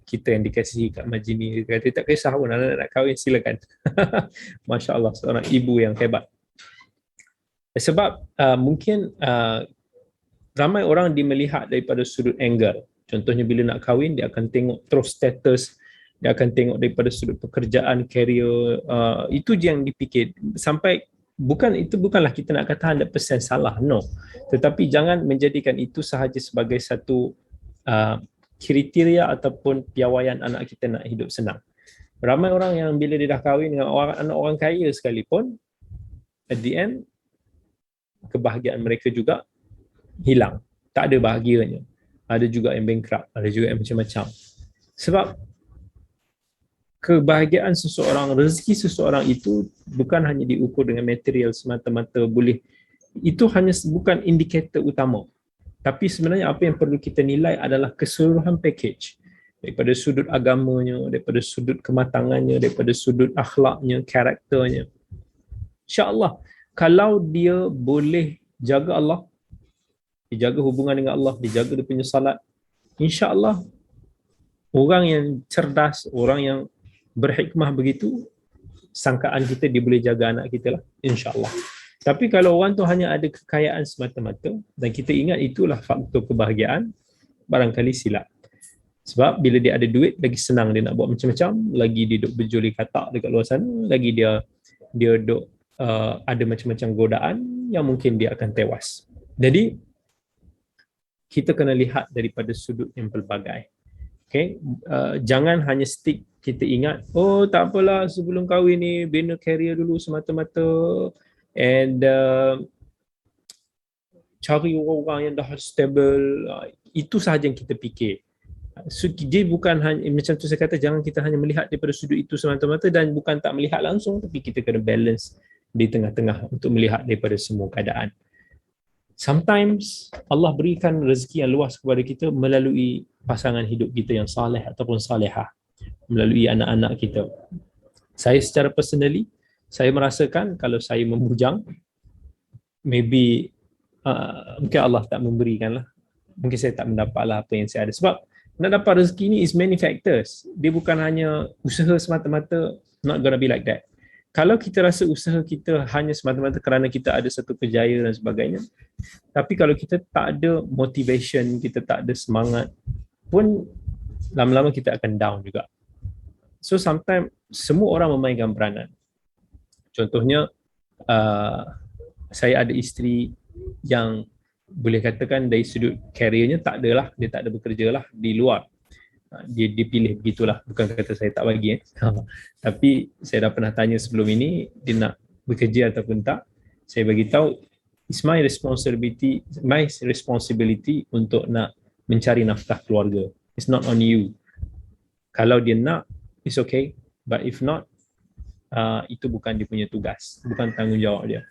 kita yang dikasihi kat majlis ni, dia kata tak kisah pun anak nak kahwin, silakan. Masya Allah, seorang ibu yang hebat. Sebab mungkin ramai orang dia melihat daripada sudut angle. Contohnya bila nak kahwin, dia akan tengok terus status, dia akan tengok daripada sudut pekerjaan, career, itu je yang dipikir. Sampai bukanlah kita nak kata 100% salah, no. Tetapi jangan menjadikan itu sahaja sebagai satu kriteria ataupun piawaian anak kita nak hidup senang. Ramai orang yang bila dia dah kahwin dengan anak orang kaya sekalipun, at the end, kebahagiaan mereka juga hilang. Tak ada bahagianya. Ada juga yang bankrupt, ada juga yang macam-macam. Sebab kebahagiaan seseorang, rezeki seseorang itu bukan hanya diukur dengan material semata-mata, itu hanya bukan indikator utama. Tapi sebenarnya apa yang perlu kita nilai adalah keseluruhan package. Daripada sudut agamanya, daripada sudut kematangannya, daripada sudut akhlaknya, karakternya. InsyaAllah, kalau dia boleh jaga Allah, dijaga hubungan dengan Allah, dijaga dia punya salat, insya-Allah orang yang cerdas, orang yang berhikmah begitu, sangkaan kita dia boleh jaga anak kita lah, insya-Allah. Tapi kalau orang tu hanya ada kekayaan semata-mata dan kita ingat itulah faktor kebahagiaan, barangkali silap. Sebab bila dia ada duit, lagi senang dia nak buat macam-macam, lagi dia duk berjuli katak dekat luar sana, lagi dia duk ada macam-macam godaan yang mungkin dia akan tewas. Jadi kita kena lihat daripada sudut yang pelbagai. Okay? Jangan hanya stick kita ingat, oh tak apalah sebelum kahwin ni bina career dulu semata-mata and cari orang-orang yang dah stable. Itu sahaja yang kita fikir. So, dia bukan hanya, macam tu saya kata, jangan kita hanya melihat daripada sudut itu semata-mata dan bukan tak melihat langsung, tapi kita kena balance di tengah-tengah untuk melihat daripada semua keadaan. Sometimes Allah berikan rezeki yang luas kepada kita melalui pasangan hidup kita yang saleh ataupun salehah, melalui anak-anak kita. Saya secara personally, saya merasakan kalau saya membujang, maybe mungkin Allah tak memberikan lah, mungkin saya tak mendapat lah apa yang saya ada. Sebab nak dapat rezeki ni is many factors, dia bukan hanya usaha semata-mata, not gonna be like that. Kalau kita rasa usaha kita hanya semata-mata kerana kita ada satu kejayaan dan sebagainya, tapi kalau kita tak ada motivation, kita tak ada semangat pun, lama-lama kita akan down juga. So sometimes semua orang memainkan peranan. Contohnya saya ada isteri yang boleh katakan dari sudut careernya tak adalah, dia tak ada bekerja lah di luar. Dia pilih begitulah, bukan kata saya tak bagi tapi saya dah pernah tanya sebelum ini dia nak bekerja ataupun tak. Saya bagi tahu it's my responsibility untuk nak mencari nafkah keluarga. It's not on you. Kalau dia nak, it's okay, but if not, itu bukan dia punya tugas, bukan tanggungjawab dia.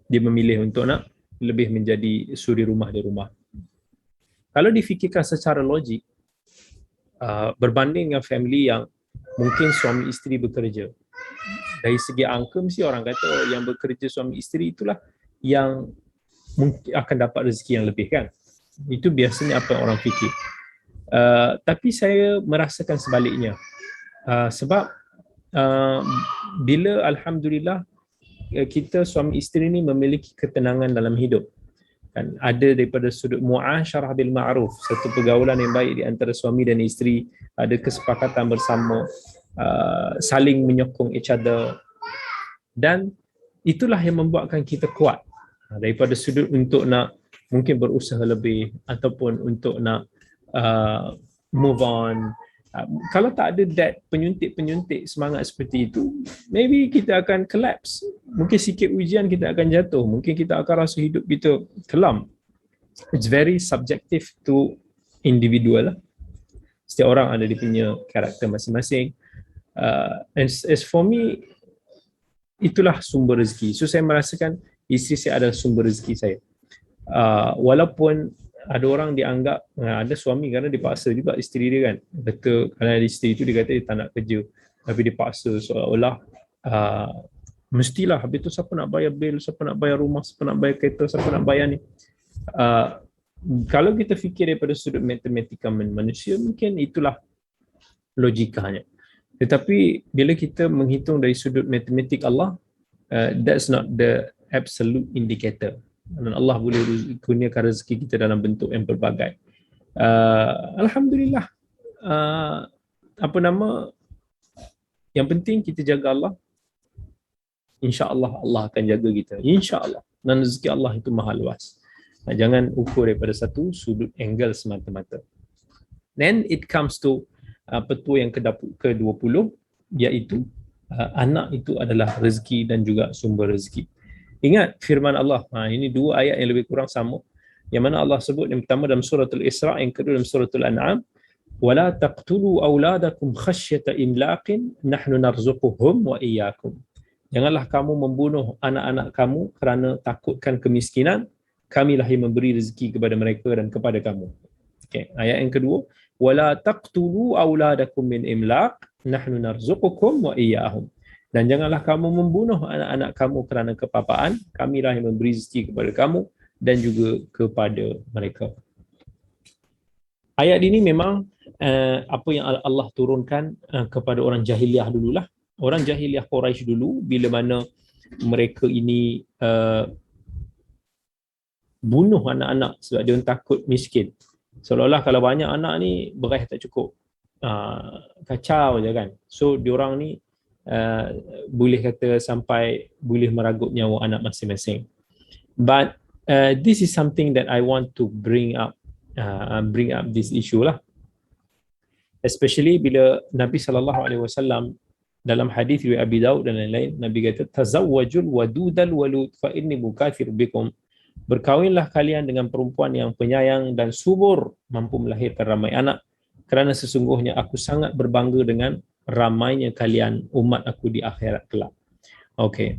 Dia memilih untuk nak lebih menjadi suri rumah di rumah. Kalau difikirkan secara logik, berbanding dengan family yang mungkin suami isteri bekerja, dari segi angka mesti orang kata yang bekerja suami isteri itulah yang mungkin akan dapat rezeki yang lebih kan. Itu biasanya apa orang fikir. Tapi saya merasakan sebaliknya. Sebab bila alhamdulillah kita suami isteri ni memiliki ketenangan dalam hidup, kan, ada daripada sudut muasyarah bil ma'ruf, satu pergaulan yang baik di antara suami dan isteri, ada kesepakatan bersama, saling menyokong each other, dan itulah yang membuatkan kita kuat daripada sudut untuk nak mungkin berusaha lebih ataupun untuk nak move on. Kalau tak ada that penyuntik-penyuntik semangat seperti itu, maybe kita akan collapse. Mungkin sikit ujian kita akan jatuh, mungkin kita akan rasa hidup kita kelam. It's very subjective to individual. Setiap orang ada dia punya karakter masing-masing. And as for me, itulah sumber rezeki. So saya merasakan isteri saya adalah sumber rezeki saya. Walaupun ada orang dianggap, ada suami kerana dipaksa juga isteri dia kan, betul, kerana isteri itu dia kata dia tak nak kerja tapi dipaksa, seolah-olah mestilah, habis tu siapa nak bayar bil, siapa nak bayar rumah, siapa nak bayar kereta, siapa nak bayar ni. Kalau kita fikir daripada sudut matematika manusia, mungkin itulah logikanya. Tetapi bila kita menghitung dari sudut matematik Allah, that's not the absolute indicator. Dan Allah boleh kurniakan rezeki kita dalam bentuk yang berbagai. Alhamdulillah. Yang penting kita jaga Allah. InsyaAllah Allah akan jaga kita. InsyaAllah. Dan rezeki Allah itu maha luas. Jangan ukur daripada satu sudut angle semata-mata. Then it comes to petua yang ke-20, iaitu anak itu adalah rezeki dan juga sumber rezeki. Ingat firman Allah, ini dua ayat yang lebih kurang sama, yang mana Allah sebut yang pertama dalam suratul Isra, yang kedua dalam suratul An'am, wala taqtulu auladakum khasyata imlaqin nahnu narzuquhum wa iyyakum. Janganlah kamu membunuh anak-anak kamu kerana takutkan kemiskinan, kamilah yang memberi rezeki kepada mereka dan kepada kamu. Okay. Ayat yang kedua, wala taqtulu auladakum min imlaq nahnu narzuqukum wa iyyahum. Dan janganlah kamu membunuh anak-anak kamu kerana kepapaan, kamilah yang memberi rezeki kepada kamu dan juga kepada mereka. Ayat ini memang apa yang Allah turunkan kepada orang jahiliah dululah. Orang jahiliah Quraisy dulu, bila mana mereka ini bunuh anak-anak sebab dia takut miskin. Seolah-olah kalau banyak anak ni beras tak cukup. Kacau je kan. So diorang ni boleh kata sampai boleh meragut nyawa anak masing-masing. But this is something that I want to bring up this issue lah. Especially bila Nabi SAW dalam hadis riwayat Abi Daud dan lain-lain, Nabi kata tazawwajul wadudal walud fa inni mukathir bikum. Berkahwinlah kalian dengan perempuan yang penyayang dan subur, mampu melahirkan ramai anak, kerana sesungguhnya aku sangat berbangga dengan ramainya kalian umat aku di akhirat kelak. Okay.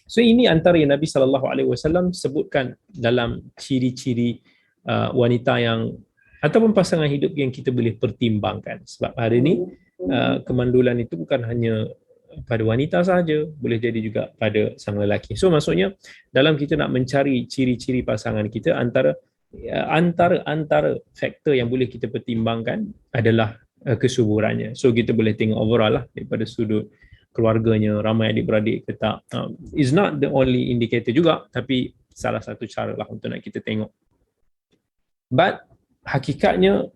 So ini antara yang Nabi SAW sebutkan dalam ciri-ciri wanita yang ataupun pasangan hidup yang kita boleh pertimbangkan. Sebab hari ini kemandulan itu bukan hanya pada wanita saja, boleh jadi juga pada sang lelaki. So maksudnya dalam kita nak mencari ciri-ciri pasangan kita, antara faktor yang boleh kita pertimbangkan adalah kesuburannya. So kita boleh tengok overall lah daripada sudut keluarganya, ramai adik-beradik ke tak. Is not the only indicator juga, tapi salah satu cara lah untuk nak kita tengok. But hakikatnya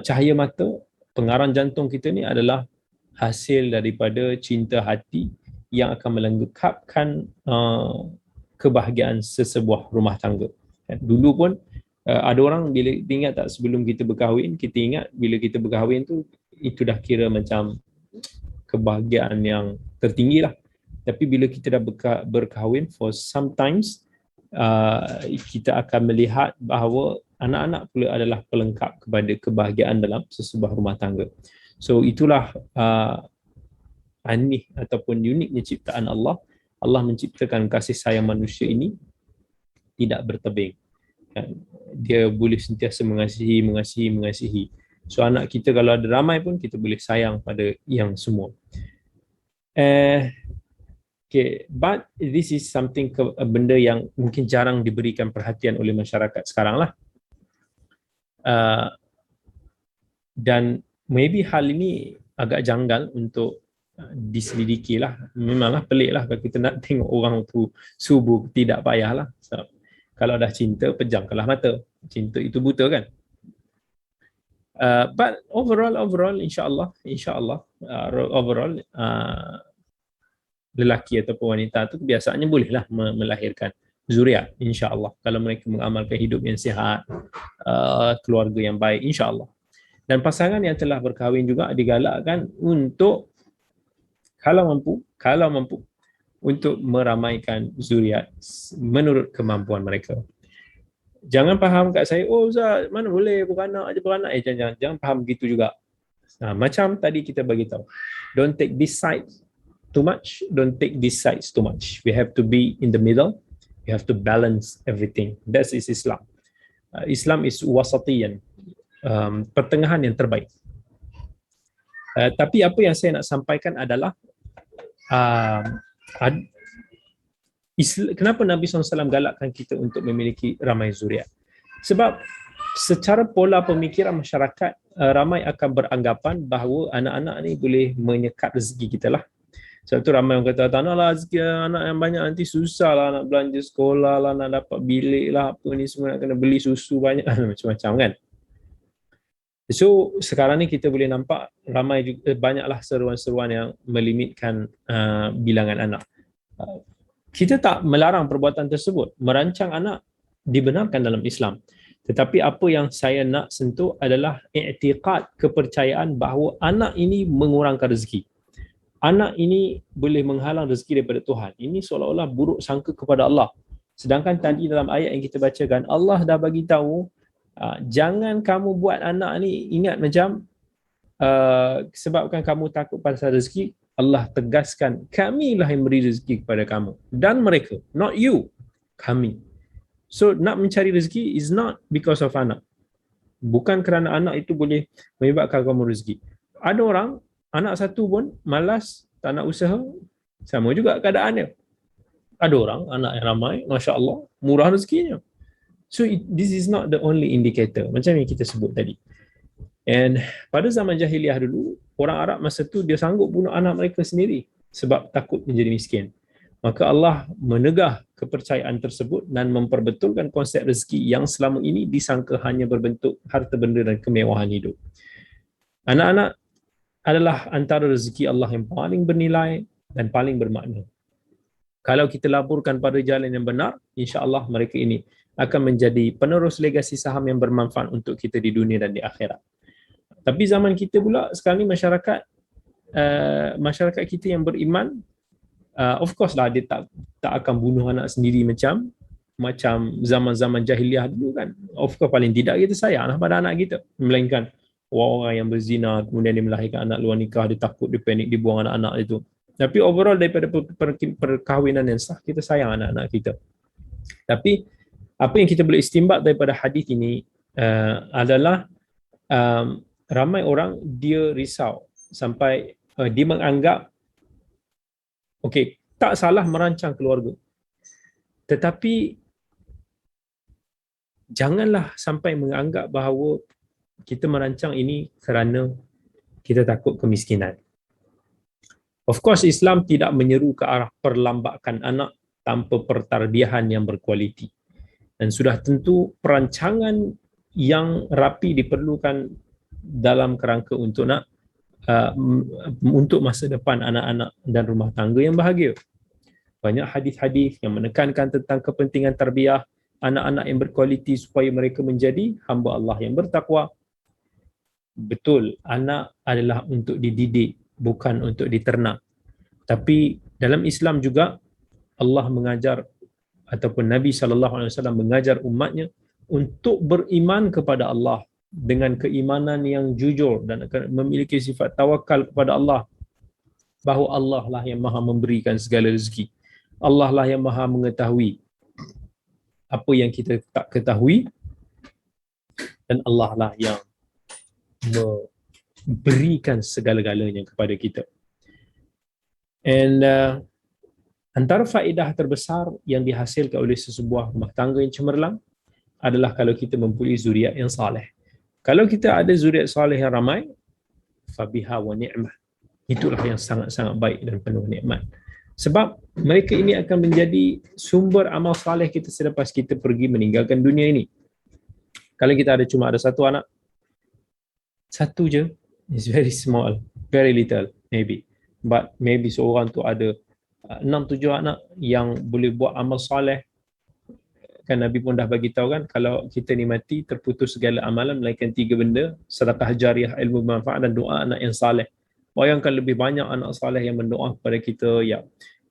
cahaya mata, pengarang jantung kita ni adalah hasil daripada cinta hati yang akan melengkapkan kebahagiaan sesebuah rumah tangga. Dulu pun ada orang bila ingat tak, sebelum kita berkahwin, kita ingat bila kita berkahwin tu itu dah kira macam kebahagiaan yang tertinggi lah. Tapi bila kita dah berkahwin, for sometimes kita akan melihat bahawa anak-anak pula adalah pelengkap kepada kebahagiaan dalam sesebuah rumah tangga. So itulah anih ataupun uniknya ciptaan Allah. Allah menciptakan kasih sayang manusia ini tidak bertebing. Dia boleh sentiasa mengasihi. So anak kita kalau ada ramai pun kita boleh sayang pada yang semua. Okay, but this is something benda yang mungkin jarang diberikan perhatian oleh masyarakat sekarang lah. Dan maybe hal ini agak janggal untuk diselidiki lah. Memanglah pelik lah kalau kita nak tengok orang tu subuh, tidak payahlah. So, kalau dah cinta, pejamkanlah mata. Cinta itu buta kan. But overall insyaAllah overall lelaki ataupun wanita tu biasanya bolehlah melahirkan zuriat, insyaAllah, kalau mereka mengamalkan hidup yang sihat, keluarga yang baik, insyaAllah. Dan pasangan yang telah berkahwin juga digalakkan untuk kalau mampu untuk meramaikan zuriat menurut kemampuan mereka. Jangan faham kat saya, oh Ustaz, mana boleh beranak. Jangan faham begitu juga. Macam tadi kita bagi tahu, don't take this side too much, don't take this sides too much. We have to be in the middle. We have to balance everything. That is Islam. Islam is wasatiyan, pertengahan yang terbaik. Tapi apa yang saya nak sampaikan adalah kenapa Nabi SAW galakkan kita untuk memiliki ramai zuriat? Sebab secara pola pemikiran masyarakat, ramai akan beranggapan bahawa anak-anak ni boleh menyekat rezeki kita lah. Sebab tu ramai orang kata, tak nak lah rezeki anak yang banyak, nanti susah lah nak belanja sekolah lah, nak dapat bilik lah, apa ni semua, nak kena beli susu banyak, macam-macam kan. So sekarang ni kita boleh nampak ramai juga, banyaklah seruan-seruan yang melimitkan bilangan anak. Kita tak melarang perbuatan tersebut. Merancang anak dibenarkan dalam Islam. Tetapi apa yang saya nak sentuh adalah i'tiqad, kepercayaan bahawa anak ini mengurangkan rezeki. Anak ini boleh menghalang rezeki daripada Tuhan. Ini seolah-olah buruk sangka kepada Allah. Sedangkan tadi dalam ayat yang kita bacakan, Allah dah bagi tahu, jangan kamu buat anak ni ingat macam sebabkan kamu takut pasal rezeki, Allah tegaskan, kamilah yang beri rezeki kepada kamu dan mereka, not you, kami. So nak mencari rezeki is not because of anak. Bukan kerana anak itu boleh menyebabkan kamu rezeki. Ada orang anak satu pun malas, tak nak usaha, sama juga keadaannya. Ada orang anak yang ramai, Masya Allah, murah rezekinya. So this is not the only indicator, macam yang kita sebut tadi. And pada zaman jahiliah dulu, orang Arab masa tu dia sanggup bunuh anak mereka sendiri sebab takut menjadi miskin. Maka Allah menegah kepercayaan tersebut dan memperbetulkan konsep rezeki yang selama ini disangka hanya berbentuk harta benda dan kemewahan hidup. Anak-anak adalah antara rezeki Allah yang paling bernilai dan paling bermakna. Kalau kita laburkan pada jalan yang benar, insya-Allah mereka ini akan menjadi penerus legasi saham yang bermanfaat untuk kita di dunia dan di akhirat. Tapi zaman kita pula sekarang ni masyarakat kita yang beriman, of course lah dia tak akan bunuh anak sendiri macam zaman-zaman jahiliah dulu kan. Of course paling tidak kita sayanglah pada anak kita, melainkan orang yang berzina kemudian dia melahirkan anak luar nikah, dia takut, dia panik, dia buang anak-anak itu. Tapi overall daripada perkahwinan yang sah, kita sayang anak-anak kita. Tapi apa yang kita boleh istimbat daripada hadis ini adalah ramai orang dia risau sampai dia menganggap Okey, tak salah merancang keluarga. Tetapi janganlah sampai menganggap bahawa kita merancang ini kerana kita takut kemiskinan. Of course, Islam tidak menyeru ke arah perlambakan anak tanpa pertarbiahan yang berkualiti. Dan sudah tentu perancangan yang rapi diperlukan dalam kerangka untuk untuk masa depan anak-anak dan rumah tangga yang bahagia. Banyak hadis-hadis yang menekankan tentang kepentingan tarbiyah anak-anak yang berkualiti supaya mereka menjadi hamba Allah yang bertakwa. Betul, anak adalah untuk dididik, bukan untuk diternak. Tapi dalam Islam juga Allah mengajar ataupun Nabi SAW mengajar umatnya untuk beriman kepada Allah dengan keimanan yang jujur dan akan memiliki sifat tawakal kepada Allah, bahawa Allah lah yang maha memberikan segala rezeki. Allah lah yang maha mengetahui apa yang kita tak ketahui, dan Allah lah yang memberikan segala-galanya kepada kita. And antara faedah terbesar yang dihasilkan oleh sesebuah rumah tangga yang cemerlang adalah kalau kita mempunyai zuriat yang saleh. Kalau kita ada zuriat saleh yang ramai, fabiha wa ni'mah. Itulah yang sangat-sangat baik dan penuh nikmat. Sebab mereka ini akan menjadi sumber amal saleh kita selepas kita pergi meninggalkan dunia ini. Kalau kita cuma ada satu anak, satu je, is very small, very little maybe. But maybe seorang tu ada 6-7 anak yang boleh buat amal saleh. Kan Nabi pun dah bagi tahu kan, kalau kita ni mati terputus segala amalan melainkan 3 benda: sedekah jariah, ilmu bermanfaat, dan doa anak yang saleh. Bayangkan lebih banyak anak saleh yang mendoa kepada kita,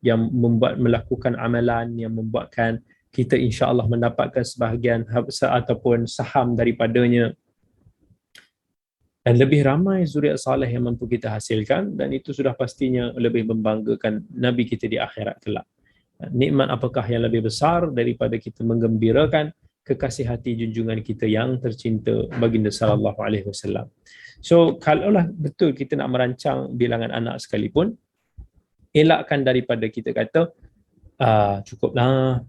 yang melakukan amalan yang membuatkan kita insya-Allah mendapatkan sebahagian ataupun saham daripadanya. Dan lebih ramai zuriat saleh yang mampu kita hasilkan, dan itu sudah pastinya lebih membanggakan Nabi kita di akhirat kelak. Nikmat apakah yang lebih besar daripada kita menggembirakan kekasih hati junjungan kita yang tercinta baginda sallallahu alaihi wasallam. So kalaulah betul kita nak merancang bilangan anak sekalipun, elakkan daripada kita kata cukuplah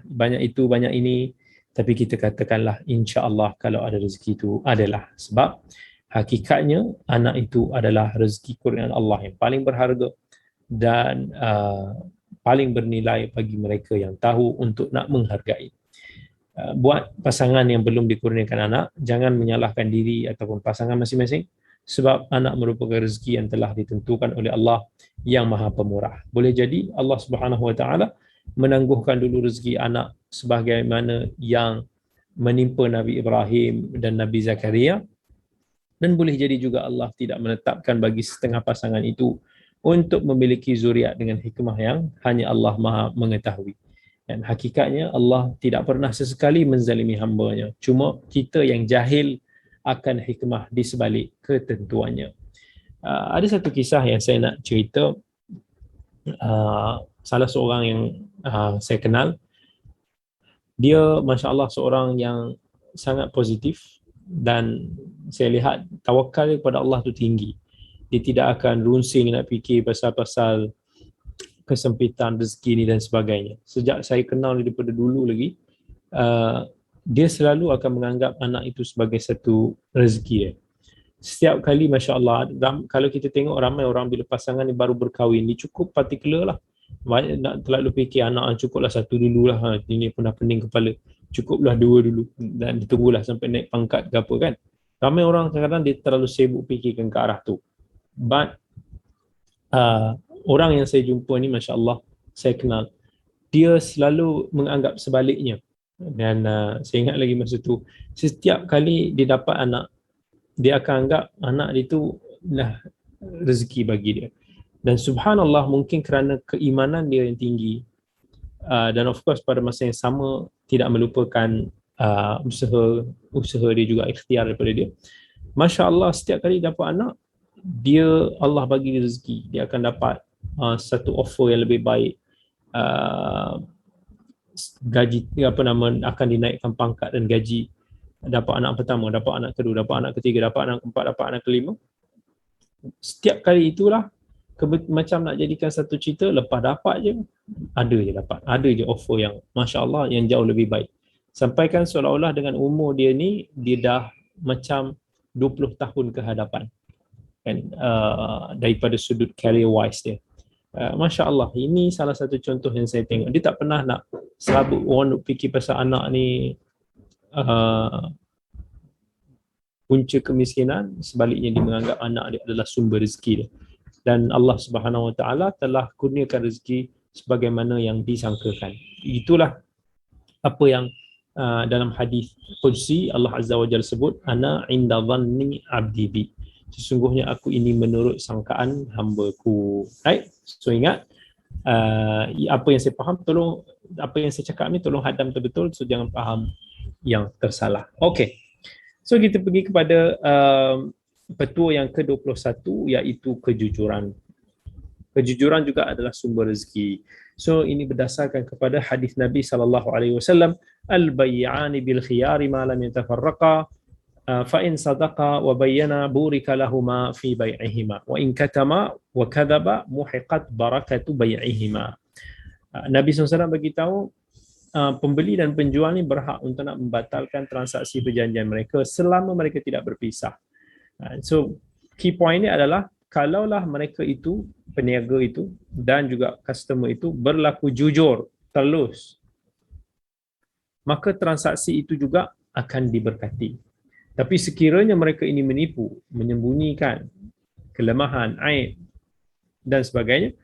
banyak itu banyak ini, tapi kita katakanlah insya-Allah kalau ada rezeki itu adalah. Sebab hakikatnya anak itu adalah rezeki kurniaan Allah yang paling berharga dan paling bernilai bagi mereka yang tahu untuk nak menghargai. Buat pasangan yang belum dikurniakan anak, jangan menyalahkan diri ataupun pasangan masing-masing, sebab anak merupakan rezeki yang telah ditentukan oleh Allah yang Maha Pemurah. Boleh jadi Allah Subhanahu Wa Taala menangguhkan dulu rezeki anak sebagaimana yang menimpa Nabi Ibrahim dan Nabi Zakaria, dan boleh jadi juga Allah tidak menetapkan bagi setengah pasangan itu untuk memiliki zuriat dengan hikmah yang hanya Allah Maha mengetahui. Dan hakikatnya Allah tidak pernah sesekali menzalimi hamba-Nya. Cuma kita yang jahil akan hikmah di sebalik ketentuannya. Ada satu kisah yang saya nak cerita. Salah seorang yang saya kenal, dia Masya Allah seorang yang sangat positif, dan saya lihat tawakal kepada Allah tu tinggi. Dia tidak akan runsing nak fikir pasal-pasal kesempitan rezeki ni dan sebagainya. Sejak saya kenal daripada dulu lagi, dia selalu akan menganggap anak itu sebagai satu rezeki dia. Setiap kali Masya Allah, kalau kita tengok ramai orang bila pasangan ni baru berkahwin, dia cukup particular lah. Banyak nak terlalu fikir anak cukuplah satu dululah, ini pun dah pening kepala, cukuplah 2 dulu dan ditunggulah sampai naik pangkat ke apa kan. Ramai orang kadang-kadang dia terlalu sibuk fikirkan ke arah tu. But orang yang saya jumpa ni Masya Allah, saya kenal, dia selalu menganggap sebaliknya. Dan saya ingat lagi masa tu, setiap kali dia dapat anak, dia akan anggap anak dia tu lah rezeki bagi dia. Dan subhanallah, mungkin kerana keimanan dia yang tinggi, dan of course pada masa yang sama tidak melupakan usaha dia juga, ikhtiar daripada dia. Masya Allah, setiap kali dapat anak, dia Allah bagi rezeki, dia akan dapat satu offer yang lebih baik, gaji akan dinaikkan pangkat dan gaji, dapat anak pertama, dapat anak kedua, dapat anak ketiga, dapat anak keempat, dapat anak kelima. Setiap kali itulah macam nak jadikan satu cerita, lepas dapat je, ada je offer yang Masya Allah yang jauh lebih baik. Sampaikan seolah-olah dengan umur dia ni, dia dah macam 20 tahun ke hadapan kan, daripada sudut career wise dia. Masya Allah, ini salah satu contoh yang saya tengok. Dia tak pernah nak serabut orang nak fikir pasal anak ni punca kemiskinan, sebaliknya dia menganggap anak dia adalah sumber rezeki dia. Dan Allah Subhanahu Wa Taala telah kurniakan rezeki sebagaimana yang disangkakan. Itulah apa yang dalam hadis qudsi Allah Azza wa Jalla sebut, ana inda dhanni abdi bi. Sesungguhnya aku ini menurut sangkaan hamba-Ku. Right? So ingat, apa yang saya faham, tolong, apa yang saya cakap ni tolong hadam betul-betul, so jangan faham yang tersalah. Okay. So kita pergi kepada petua yang ke-21, iaitu kejujuran. Kejujuran juga adalah sumber rezeki. So ini berdasarkan kepada hadis Nabi SAW, al-bay'ani bil khiyari ma lam yatafarraqa fa in sadaqa wa bayyana burika lahuma fi bay'ihima wa in katama wa kadhaba muhiqat barakatu bay'ihima. Nabi SAW beritahu, pembeli dan penjual ni berhak untuk nak membatalkan transaksi perjanjian mereka selama mereka tidak berpisah. So key point ni adalah, kalaulah mereka itu, peniaga itu dan juga customer itu berlaku jujur, telus, maka transaksi itu juga akan diberkati. Tapi sekiranya mereka ini menipu, menyembunyikan kelemahan, aib dan sebagainya,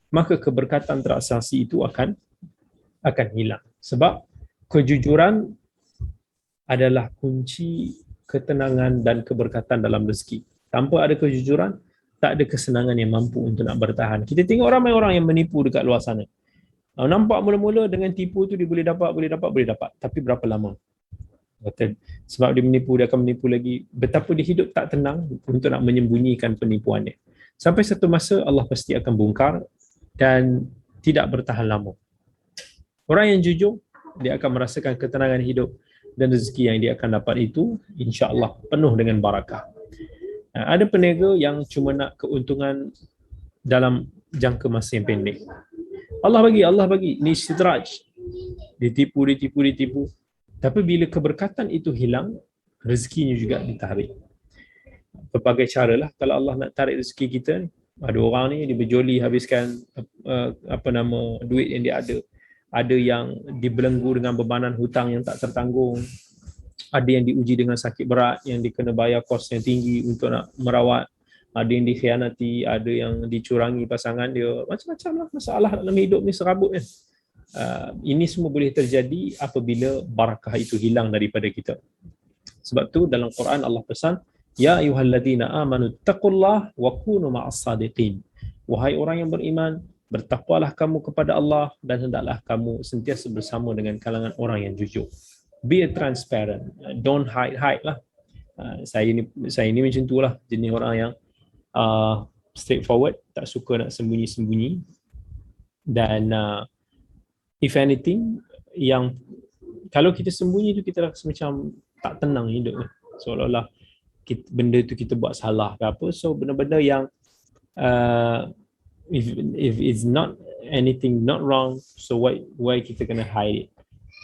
maka keberkatan transaksi itu akan hilang. Sebab kejujuran adalah kunci ketenangan dan keberkatan dalam rezeki. Tanpa ada kejujuran, tak ada kesenangan yang mampu untuk nak bertahan. Kita tengok ramai orang yang menipu dekat luar sana. Nampak mula-mula dengan tipu tu dia boleh dapat. Tapi berapa lama? Betul. Sebab dia menipu, dia akan menipu lagi. Betapa dia hidup tak tenang untuk nak menyembunyikan penipuannya. Sampai satu masa Allah pasti akan bongkar dan tidak bertahan lama. Orang yang jujur, dia akan merasakan ketenangan hidup dan rezeki yang dia akan dapat itu insya-Allah penuh dengan barakah. Ada peniaga yang cuma nak keuntungan dalam jangka masa yang pendek. Allah bagi, ni istidraj. Ditipu. Tapi bila keberkatan itu hilang, rezekinya juga ditarik. Berbagai caralah kalau Allah nak tarik rezeki kita ni. Ada orang ni dia berjoli habiskan duit yang dia ada. Ada yang dibelenggu dengan bebanan hutang yang tak tertanggung. Ada yang diuji dengan sakit berat yang dikena bayar kos yang tinggi untuk nak merawat. Ada yang dikhianati, ada yang dicurangi pasangan dia. Macam-macam lah masalah dalam hidup ni serabut kan. Ini semua boleh terjadi apabila barakah itu hilang daripada kita. Sebab tu dalam Quran Allah pesan, ya ayyuhalladzina amanu taqullah wa kunu ma'as sadiqin. Wahai orang yang beriman, bertakwalah kamu kepada Allah dan hendaklah kamu sentiasa bersama dengan kalangan orang yang jujur. Be transparent, don't hide lah. Saya ni macam tu lah, jenis orang yang straightforward, tak suka nak sembunyi-sembunyi. Dan if anything, yang kalau kita sembunyi tu kita rasa macam tak tenang hidup, seolah-olah benda tu kita buat salah ke apa. So benda-benda yang if it's not anything not wrong, so why kita kena hide it?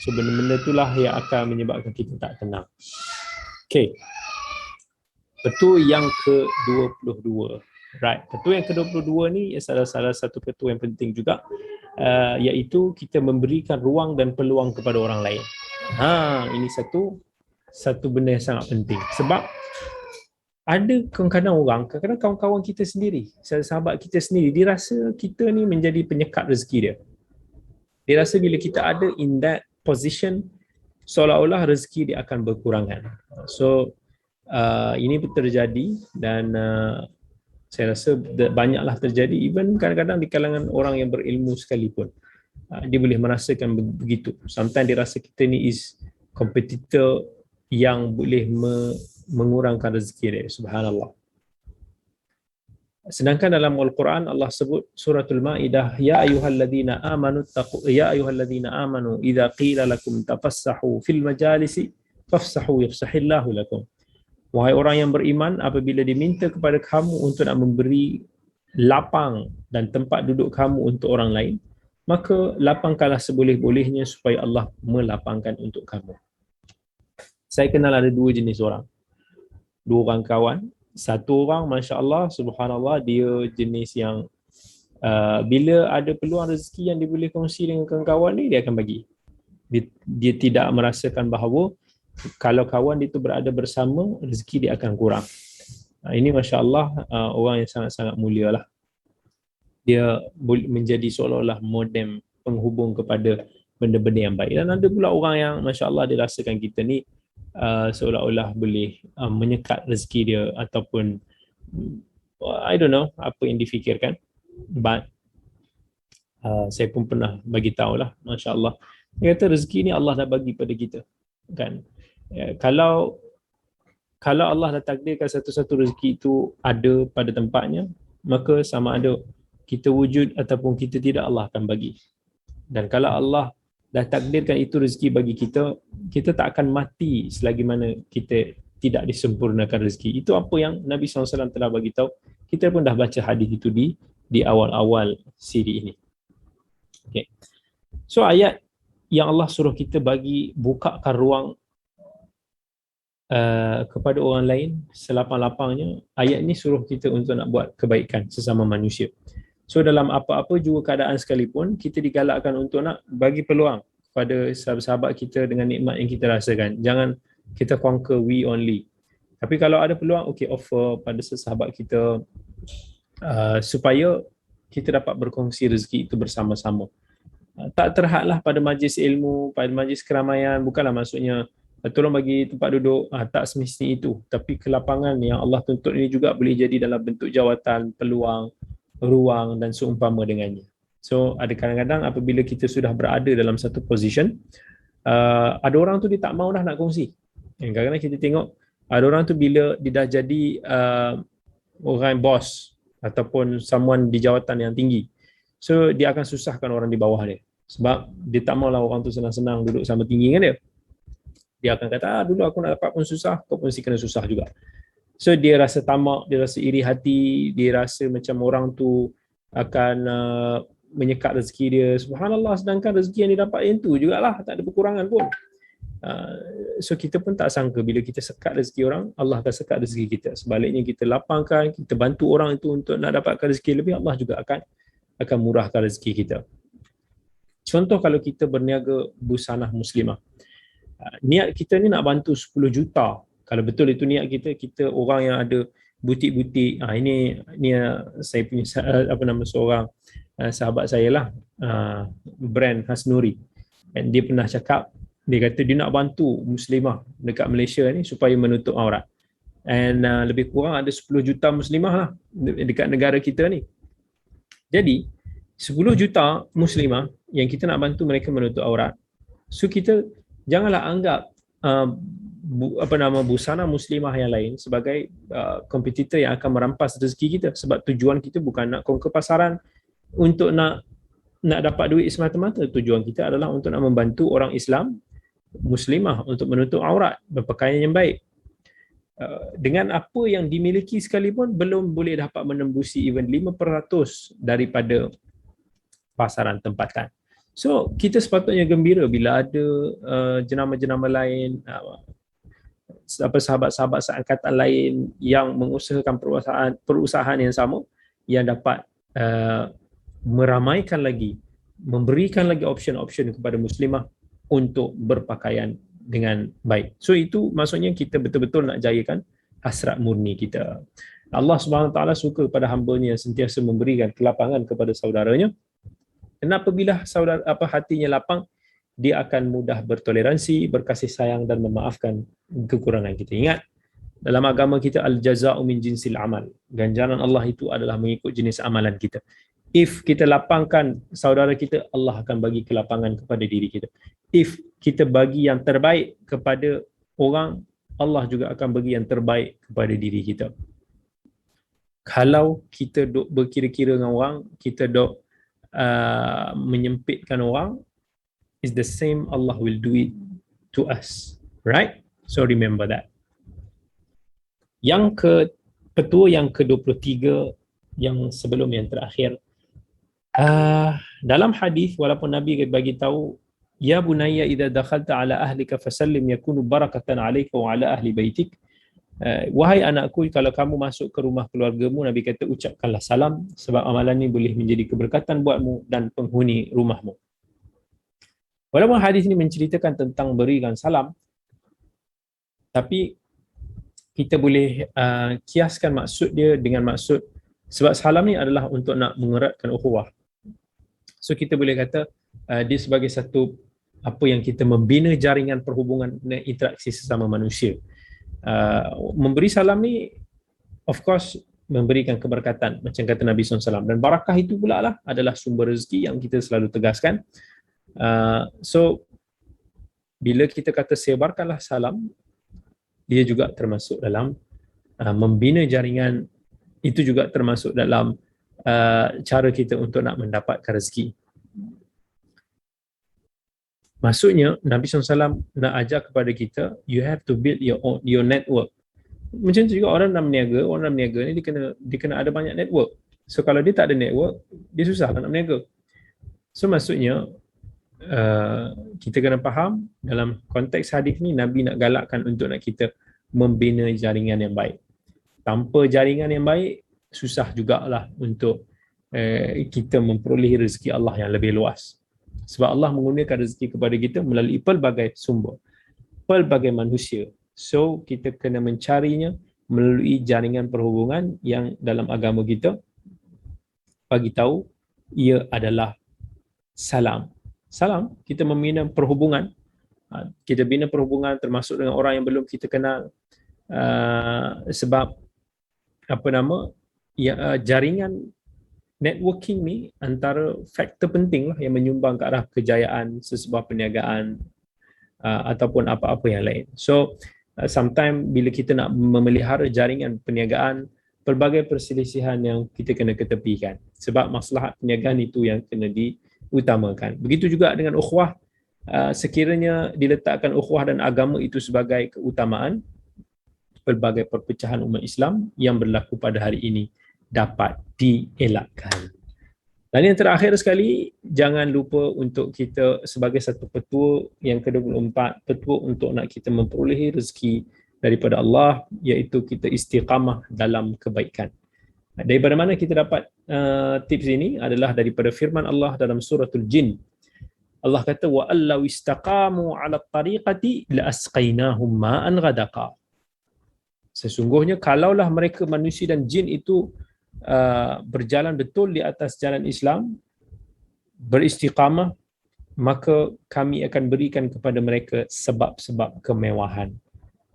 So benda-benda itulah yang akan menyebabkan kita tak tenang. Okay, petua yang ke-22. Right, petua yang ke-22 ni salah satu petua yang penting juga, iaitu kita memberikan ruang dan peluang kepada orang lain. Ini satu benda yang sangat penting. Sebab ada kadang-kadang kawan-kawan kita sendiri, sahabat kita sendiri, dia rasa kita ni menjadi penyekat rezeki dia. Dia rasa bila kita ada in that position, seolah-olah rezeki dia akan berkurangan. So ini terjadi dan saya rasa banyaklah terjadi, even kadang-kadang di kalangan orang yang berilmu sekalipun. Dia boleh merasakan begitu. Sometimes dia rasa kita ni is kompetitor yang boleh mengurangkan rezeki dia. Subhanallah. Sedangkan dalam Al-Quran Allah sebut suratul Maidah, ya ayyuhalladzina amanu idza qila lakum tafassahu fil majalisi fafsahu yafsahillahu lakum. Wahai orang yang beriman, apabila diminta kepada kamu untuk nak memberi lapang dan tempat duduk kamu untuk orang lain, maka lapangkanlah seboleh-bolehnya supaya Allah melapangkan untuk kamu. Saya kenal ada dua jenis orang. Dua orang kawan. Satu orang, Masya Allah, Subhanallah, dia jenis yang bila ada peluang rezeki yang dia boleh kongsi dengan kawan-kawan ni, dia akan bagi. Dia tidak merasakan bahawa kalau kawan itu berada bersama, rezeki dia akan kurang. Ini Masya Allah, orang yang sangat-sangat mulia lah. Dia menjadi seolah-olah modem penghubung kepada benda-benda yang baik. Dan ada pula orang yang Masya Allah dia rasakan kita ni seolah-olah boleh menyekat rezeki dia ataupun I don't know apa yang difikirkan, but saya pun pernah bagi tahulah, Masya Allah, dia kata rezeki ni Allah dah bagi pada kita kan. Kalau Allah dah takdirkan satu-satu rezeki itu ada pada tempatnya, maka sama ada kita wujud ataupun kita tidak, Allah akan bagi. Dan kalau Allah dah takdirkan itu rezeki bagi kita, kita tak akan mati selagi mana kita tidak disempurnakan rezeki. Itu apa yang Nabi SAW telah bagi tahu. Kita pun dah baca hadis itu di awal-awal siri ini. Okay. So ayat yang Allah suruh kita bagi, bukakan ruang kepada orang lain selapang-lapangnya, ayat ini suruh kita untuk nak buat kebaikan sesama manusia. So dalam apa-apa juga keadaan sekalipun, kita digalakkan untuk nak bagi peluang kepada sahabat-sahabat kita dengan nikmat yang kita rasakan. Jangan kita conquer we only. Tapi kalau ada peluang, okay, offer pada sahabat kita supaya kita dapat berkongsi rezeki itu bersama-sama. Tak terhadlah pada majlis ilmu, pada majlis keramaian, bukanlah maksudnya tolong bagi tempat duduk, tak semestinya itu. Tapi kelapangan yang Allah tuntut ini juga boleh jadi dalam bentuk jawatan, peluang, ruang dan seumpama dengannya. So ada kadang-kadang apabila kita sudah berada dalam satu position, ada orang tu dia tak mau dah nak kongsi. Kadang-kadang kita tengok ada orang tu bila dia dah jadi orang boss ataupun someone di jawatan yang tinggi, so dia akan susahkan orang di bawah dia. Sebab dia tak maulah orang tu senang-senang duduk sama tinggi dengan dia. Dia akan kata, dulu aku nak dapat pun susah, kau pun mesti kena susah juga. So dia rasa tamak, dia rasa iri hati, dia rasa macam orang tu akan menyekat rezeki dia. Subhanallah, sedangkan rezeki yang dia dapat yang tu jugalah, tak ada kekurangan pun. So kita pun tak sangka bila kita sekat rezeki orang, Allah akan sekat rezeki kita. Sebaliknya kita lapangkan, kita bantu orang itu untuk nak dapatkan rezeki lebih, Allah juga akan murahkan rezeki kita. Contoh kalau kita berniaga busanah muslimah, niat kita ni nak bantu 10 juta. Kalau betul itu niat kita, kita orang yang ada butik-butik, ini saya punya seorang sahabat saya lah, brand Hasnuri. Dan dia pernah cakap, dia kata dia nak bantu muslimah dekat Malaysia ni supaya menutup aurat. And lebih kurang ada 10 juta muslimah lah dekat negara kita ni. Jadi 10 juta muslimah yang kita nak bantu mereka menutup aurat. So kita janganlah anggap busana muslimah yang lain sebagai kompetitor yang akan merampas rezeki kita, sebab tujuan kita bukan nak conquer pasaran untuk nak dapat duit semata-mata. Tujuan kita adalah untuk nak membantu orang Islam muslimah untuk menutup aurat, berpakaian yang baik. Dengan apa yang dimiliki sekalipun belum boleh dapat menembusi even 5% daripada pasaran tempatan. So kita sepatutnya gembira bila ada jenama-jenama lain, sahabat-sahabat seangkatan lain yang mengusahakan perusahaan yang sama, yang dapat meramaikan lagi, memberikan lagi option-option kepada muslimah untuk berpakaian dengan baik. So itu maksudnya kita betul-betul nak jayakan hasrat murni kita. Allah Subhanahu Wa Taala suka pada hamba-Nya yang sentiasa memberikan kelapangan kepada saudaranya. Dan apabila hatinya lapang, dia akan mudah bertoleransi, berkasih sayang dan memaafkan kekurangan kita. Ingat, dalam agama kita al-jaza'u min jinsil amal. Ganjaran Allah itu adalah mengikut jenis amalan kita. If kita lapangkan saudara kita, Allah akan bagi kelapangan kepada diri kita. If kita bagi yang terbaik kepada orang, Allah juga akan bagi yang terbaik kepada diri kita. Kalau kita duk berkira-kira dengan orang, kita duk menyempitkan orang, is the same Allah will do it to us. Right? So remember that. Petua yang ke-23, yang sebelum yang terakhir. Dalam hadis, walaupun Nabi bagi tahu, ya bunayya idza dakhalta ala ahlika fasallim yakunu barakatan alayka wa ala ahli baitik. Wahai anakku, kalau kamu masuk ke rumah keluargamu, Nabi kata ucapkanlah salam, sebab amalan ini boleh menjadi keberkatan buatmu dan penghuni rumahmu. Walaupun hadis ini menceritakan tentang berikan salam, tapi kita boleh kiaskan maksud dia dengan maksud, sebab salam ni adalah untuk nak mengeratkan ukhuwah. So kita boleh kata dia sebagai satu apa yang kita membina jaringan perhubungan dan interaksi sesama manusia. Memberi salam ni of course memberikan keberkatan macam kata Nabi SAW, dan barakah itu pula lah adalah sumber rezeki yang kita selalu tegaskan. So bila kita kata sebarkanlah salam, dia juga termasuk dalam membina jaringan, itu juga termasuk dalam cara kita untuk nak mendapatkan rezeki. Maksudnya Nabi SAW nak ajar kepada kita, you have to build your network. Macam tu juga orang dalam berniaga ni dia kena ada banyak network. So kalau dia tak ada network, dia susah nak berniaga. So maksudnya kita kena faham dalam konteks hadis ni, Nabi nak galakkan untuk nak kita membina jaringan yang baik. Tanpa jaringan yang baik, susah jugalah untuk kita memperoleh rezeki Allah yang lebih luas. Sebab Allah menggunakan rezeki kepada kita melalui pelbagai sumber, pelbagai manusia. So kita kena mencarinya melalui jaringan perhubungan yang dalam agama kita bagi tahu ia adalah salam. Salam, kita membina perhubungan. Kita bina perhubungan termasuk dengan orang yang belum kita kenal. Sebab jaringan networking ni antara faktor penting lah yang menyumbang ke arah kejayaan sesebuah perniagaan ataupun apa-apa yang lain. So sometimes bila kita nak memelihara jaringan perniagaan, pelbagai perselisihan yang kita kena ketepikan, sebab maslahat perniagaan itu yang kena diutamakan. Begitu juga dengan ukhuwah. Sekiranya diletakkan ukhuwah dan agama itu sebagai keutamaan, pelbagai perpecahan umat Islam yang berlaku pada hari ini dapat dielakkan. Dan yang terakhir sekali, jangan lupa untuk kita sebagai satu petua yang ke-24, petua untuk nak kita memperolehi rezeki daripada Allah, iaitu kita istiqamah dalam kebaikan. Daripada mana kita dapat tips ini adalah daripada firman Allah dalam suratul Jin. Allah kata, wa allau istaqamu 'ala at-tariqati la asqainahum ma'an ghadaqa. Sesungguhnya kalaulah mereka manusia dan jin itu berjalan betul di atas jalan Islam, beristiqamah, maka kami akan berikan kepada mereka sebab-sebab kemewahan.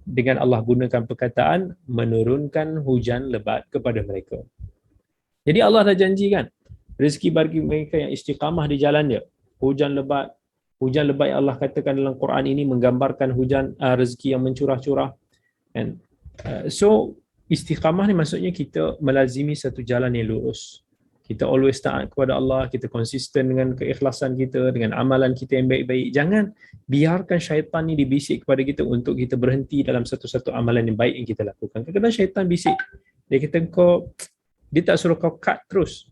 Dengan Allah gunakan perkataan menurunkan hujan lebat kepada mereka. Jadi Allah dah janjikan rezeki bagi mereka yang istiqamah di jalan dia. Hujan lebat yang Allah katakan dalam Quran ini menggambarkan hujan rezeki yang mencurah-curah. And so istiqamah ni maksudnya kita melazimi satu jalan yang lurus. Kita always taat kepada Allah, kita konsisten dengan keikhlasan kita, dengan amalan kita yang baik-baik. Jangan biarkan syaitan ni dibisik kepada kita untuk kita berhenti dalam satu-satu amalan yang baik yang kita lakukan. Kadang-kadang syaitan bisik. Dia kata dia tak suruh kau cut terus.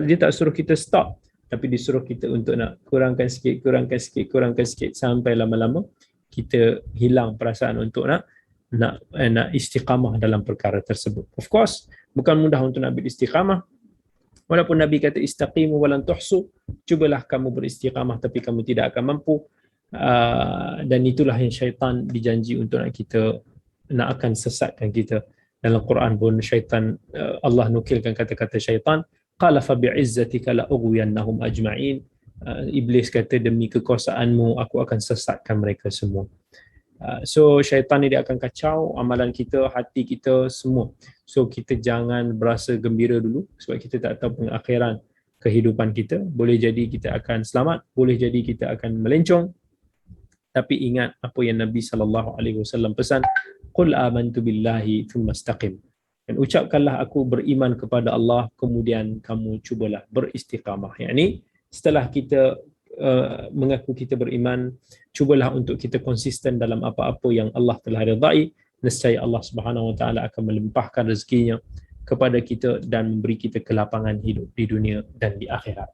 Dia tak suruh kita stop, tapi disuruh kita untuk nak kurangkan sikit sampai lama-lama kita hilang perasaan untuk nak istiqamah dalam perkara tersebut. Of course, bukan mudah untuk nak beristiqamah. Walaupun Nabi kata istaqimu walan tuhsu, cubalah kamu beristiqamah tapi kamu tidak akan mampu. Dan itulah yang syaitan dijanji untuk nak akan sesatkan kita. Dalam Quran pun syaitan, Allah nukilkan kata-kata syaitan, qala fa bi'izzatika la ughwiyannahum ajma'in. Iblis kata, demi kekuasaanmu aku akan sesatkan mereka semua. So syaitan ni dia akan kacau amalan kita, hati kita, semua. So kita jangan berasa gembira dulu sebab kita tak tahu pengakhiran kehidupan kita. Boleh jadi kita akan selamat, boleh jadi kita akan melencong. Tapi ingat apa yang Nabi SAW pesan, qul amantu billahi thumma istaqim. Dan ucapkanlah aku beriman kepada Allah, kemudian kamu cubalah beristiqamah. Yakni setelah kita mengaku kita beriman, cubalah untuk kita konsisten dalam apa-apa yang Allah telah ridai. Nescaya Allah Subhanahu Wa Taala akan melimpahkan rezekinya kepada kita dan memberi kita kelapangan hidup di dunia dan di akhirat.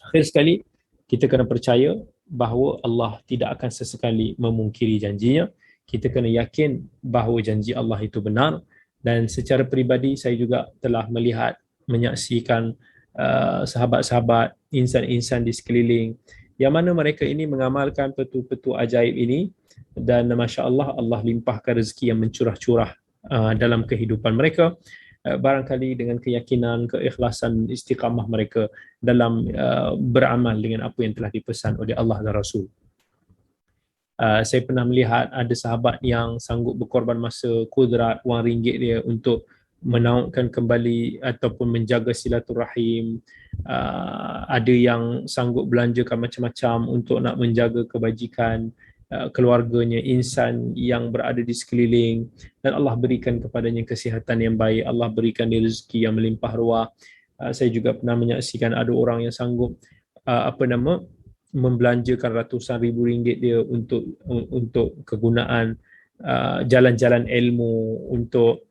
Akhir sekali, kita kena percaya bahawa Allah tidak akan sesekali memungkiri janjinya. Kita kena yakin bahawa janji Allah itu benar, dan secara peribadi saya juga telah melihat, menyaksikan sahabat-sahabat, insan-insan di sekeliling yang mana mereka ini mengamalkan petu-petu ajaib ini, dan Masya Allah, Allah limpahkan rezeki yang mencurah-curah dalam kehidupan mereka, barangkali dengan keyakinan, keikhlasan, istiqamah mereka dalam beramal dengan apa yang telah dipesan oleh Allah dan Rasul. Saya pernah melihat ada sahabat yang sanggup berkorban masa, kudrat, wang ringgit dia untuk menautkan kembali ataupun menjaga silaturahim. Ada yang sanggup belanjakan macam-macam untuk nak menjaga kebajikan keluarganya, insan yang berada di sekeliling, dan Allah berikan kepadanya kesihatan yang baik, Allah berikan dia rezeki yang melimpah ruah. Saya juga pernah menyaksikan ada orang yang sanggup membelanjakan ratusan ribu ringgit dia untuk kegunaan jalan-jalan ilmu, untuk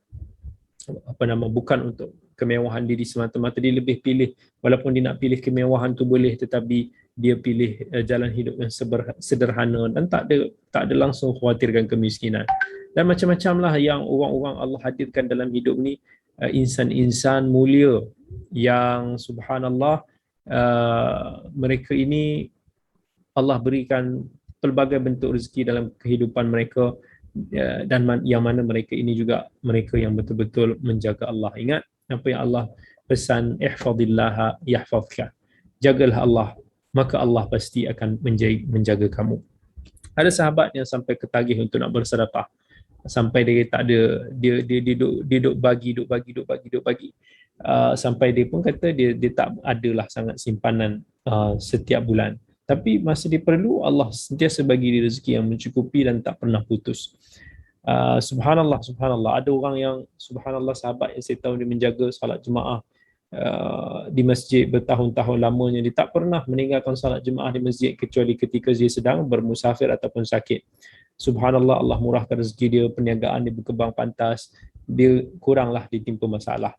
bukan untuk kemewahan diri semata-mata. Dia lebih pilih, walaupun dia nak pilih kemewahan tu boleh, tetapi dia pilih jalan hidup yang sederhana dan tak ada langsung khawatirkan kemiskinan. Dan macam-macam lah yang orang-orang Allah hadirkan dalam hidup ni, insan-insan mulia yang subhanallah, mereka ini Allah berikan pelbagai bentuk rezeki dalam kehidupan mereka, dan yang mana mereka ini juga mereka yang betul-betul menjaga Allah. Ingat apa yang Allah pesan, ihfazillaha yahfazka, jagalah Allah maka Allah pasti akan menjaga kamu. Ada sahabat yang sampai ketagih untuk nak bersedekah, sampai dia tak ada, dia duk bagi, sampai dia pun kata dia tak adalah sangat simpanan setiap bulan. Tapi masa dia perlu, Allah sentiasa bagi dia rezeki yang mencukupi dan tak pernah putus. Subhanallah, ada orang yang subhanallah, sahabat yang saya tahu dia menjaga salat jemaah di masjid bertahun-tahun lamanya. Dia tak pernah meninggalkan salat jemaah di masjid kecuali ketika dia sedang bermusafir ataupun sakit. Subhanallah, Allah murahkan rezeki dia, perniagaan dia berkembang pantas, dia kuranglah ditimpa masalah.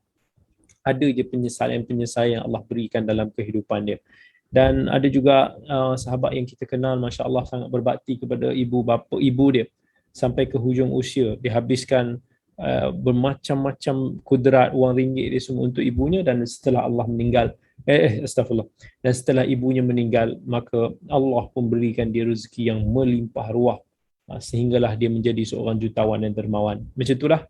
Ada je penyesalan yang Allah berikan dalam kehidupan dia. Dan ada juga sahabat yang kita kenal, Masya Allah, sangat berbakti kepada ibu dia sampai ke hujung usia. Dia habiskan bermacam-macam kudrat, wang ringgit dia semua untuk ibunya, dan setelah Allah meninggal, astagfirullah, dan setelah ibunya meninggal, maka Allah pun berikan dia rezeki yang melimpah ruah, sehinggalah dia menjadi seorang jutawan dan dermawan. Macam itulah,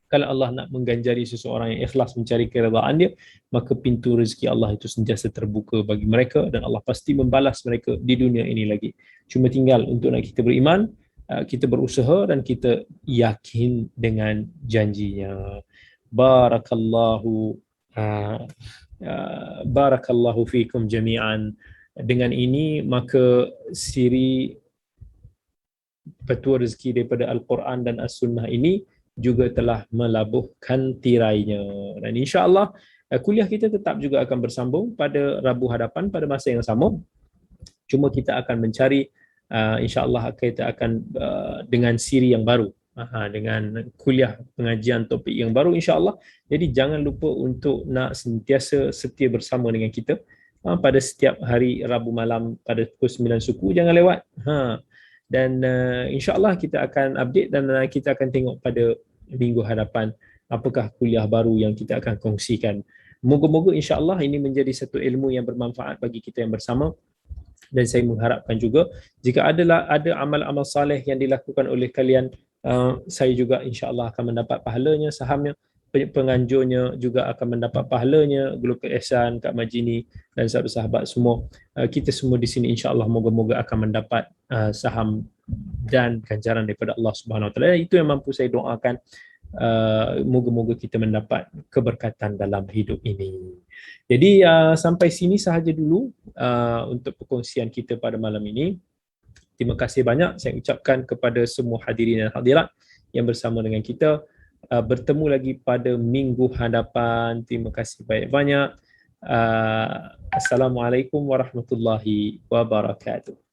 kalau Allah nak mengganjari seseorang yang ikhlas mencari keredaan dia, maka pintu rezeki Allah itu sentiasa terbuka bagi mereka, dan Allah pasti membalas mereka di dunia ini lagi. Cuma tinggal untuk nak kita beriman, kita berusaha dan kita yakin dengan janjinya. Barakallahu fikum jami'an. Dengan ini maka siri petua rezeki daripada Al-Quran dan As-Sunnah ini juga telah melabuhkan tirainya. Dan insya-Allah kuliah kita tetap juga akan bersambung pada Rabu hadapan pada masa yang sama. Cuma kita akan mencari, insya-Allah kita akan dengan siri yang baru, dengan kuliah pengajian topik yang baru insya-Allah. Jadi jangan lupa untuk nak sentiasa setia bersama dengan kita pada setiap hari Rabu malam pada pukul 9 suku, jangan lewat. Dan insya-Allah kita akan update dan kita akan tengok pada minggu hadapan apakah kuliah baru yang kita akan kongsikan. Moga-moga insya-Allah ini menjadi satu ilmu yang bermanfaat bagi kita yang bersama. Dan saya mengharapkan juga jika ada amal-amal saleh yang dilakukan oleh kalian, saya juga insya-Allah akan mendapat pahalanya, sahamnya, penganjurnya juga akan mendapat pahalanya, Global Ihsan, Kak Majini dan sahabat-sahabat semua. Kita semua di sini insya-Allah moga-moga akan mendapat saham dan ganjaran daripada Allah Subhanahu Wa Taala. Itu yang mampu saya doakan. Moga-moga kita mendapat keberkatan dalam hidup ini. Jadi sampai sini sahaja dulu untuk perkongsian kita pada malam ini. Terima kasih banyak saya ucapkan kepada semua hadirin dan hadirat yang bersama dengan kita. Bertemu lagi pada minggu hadapan. Terima kasih banyak-banyak. Assalamualaikum warahmatullahi wabarakatuh.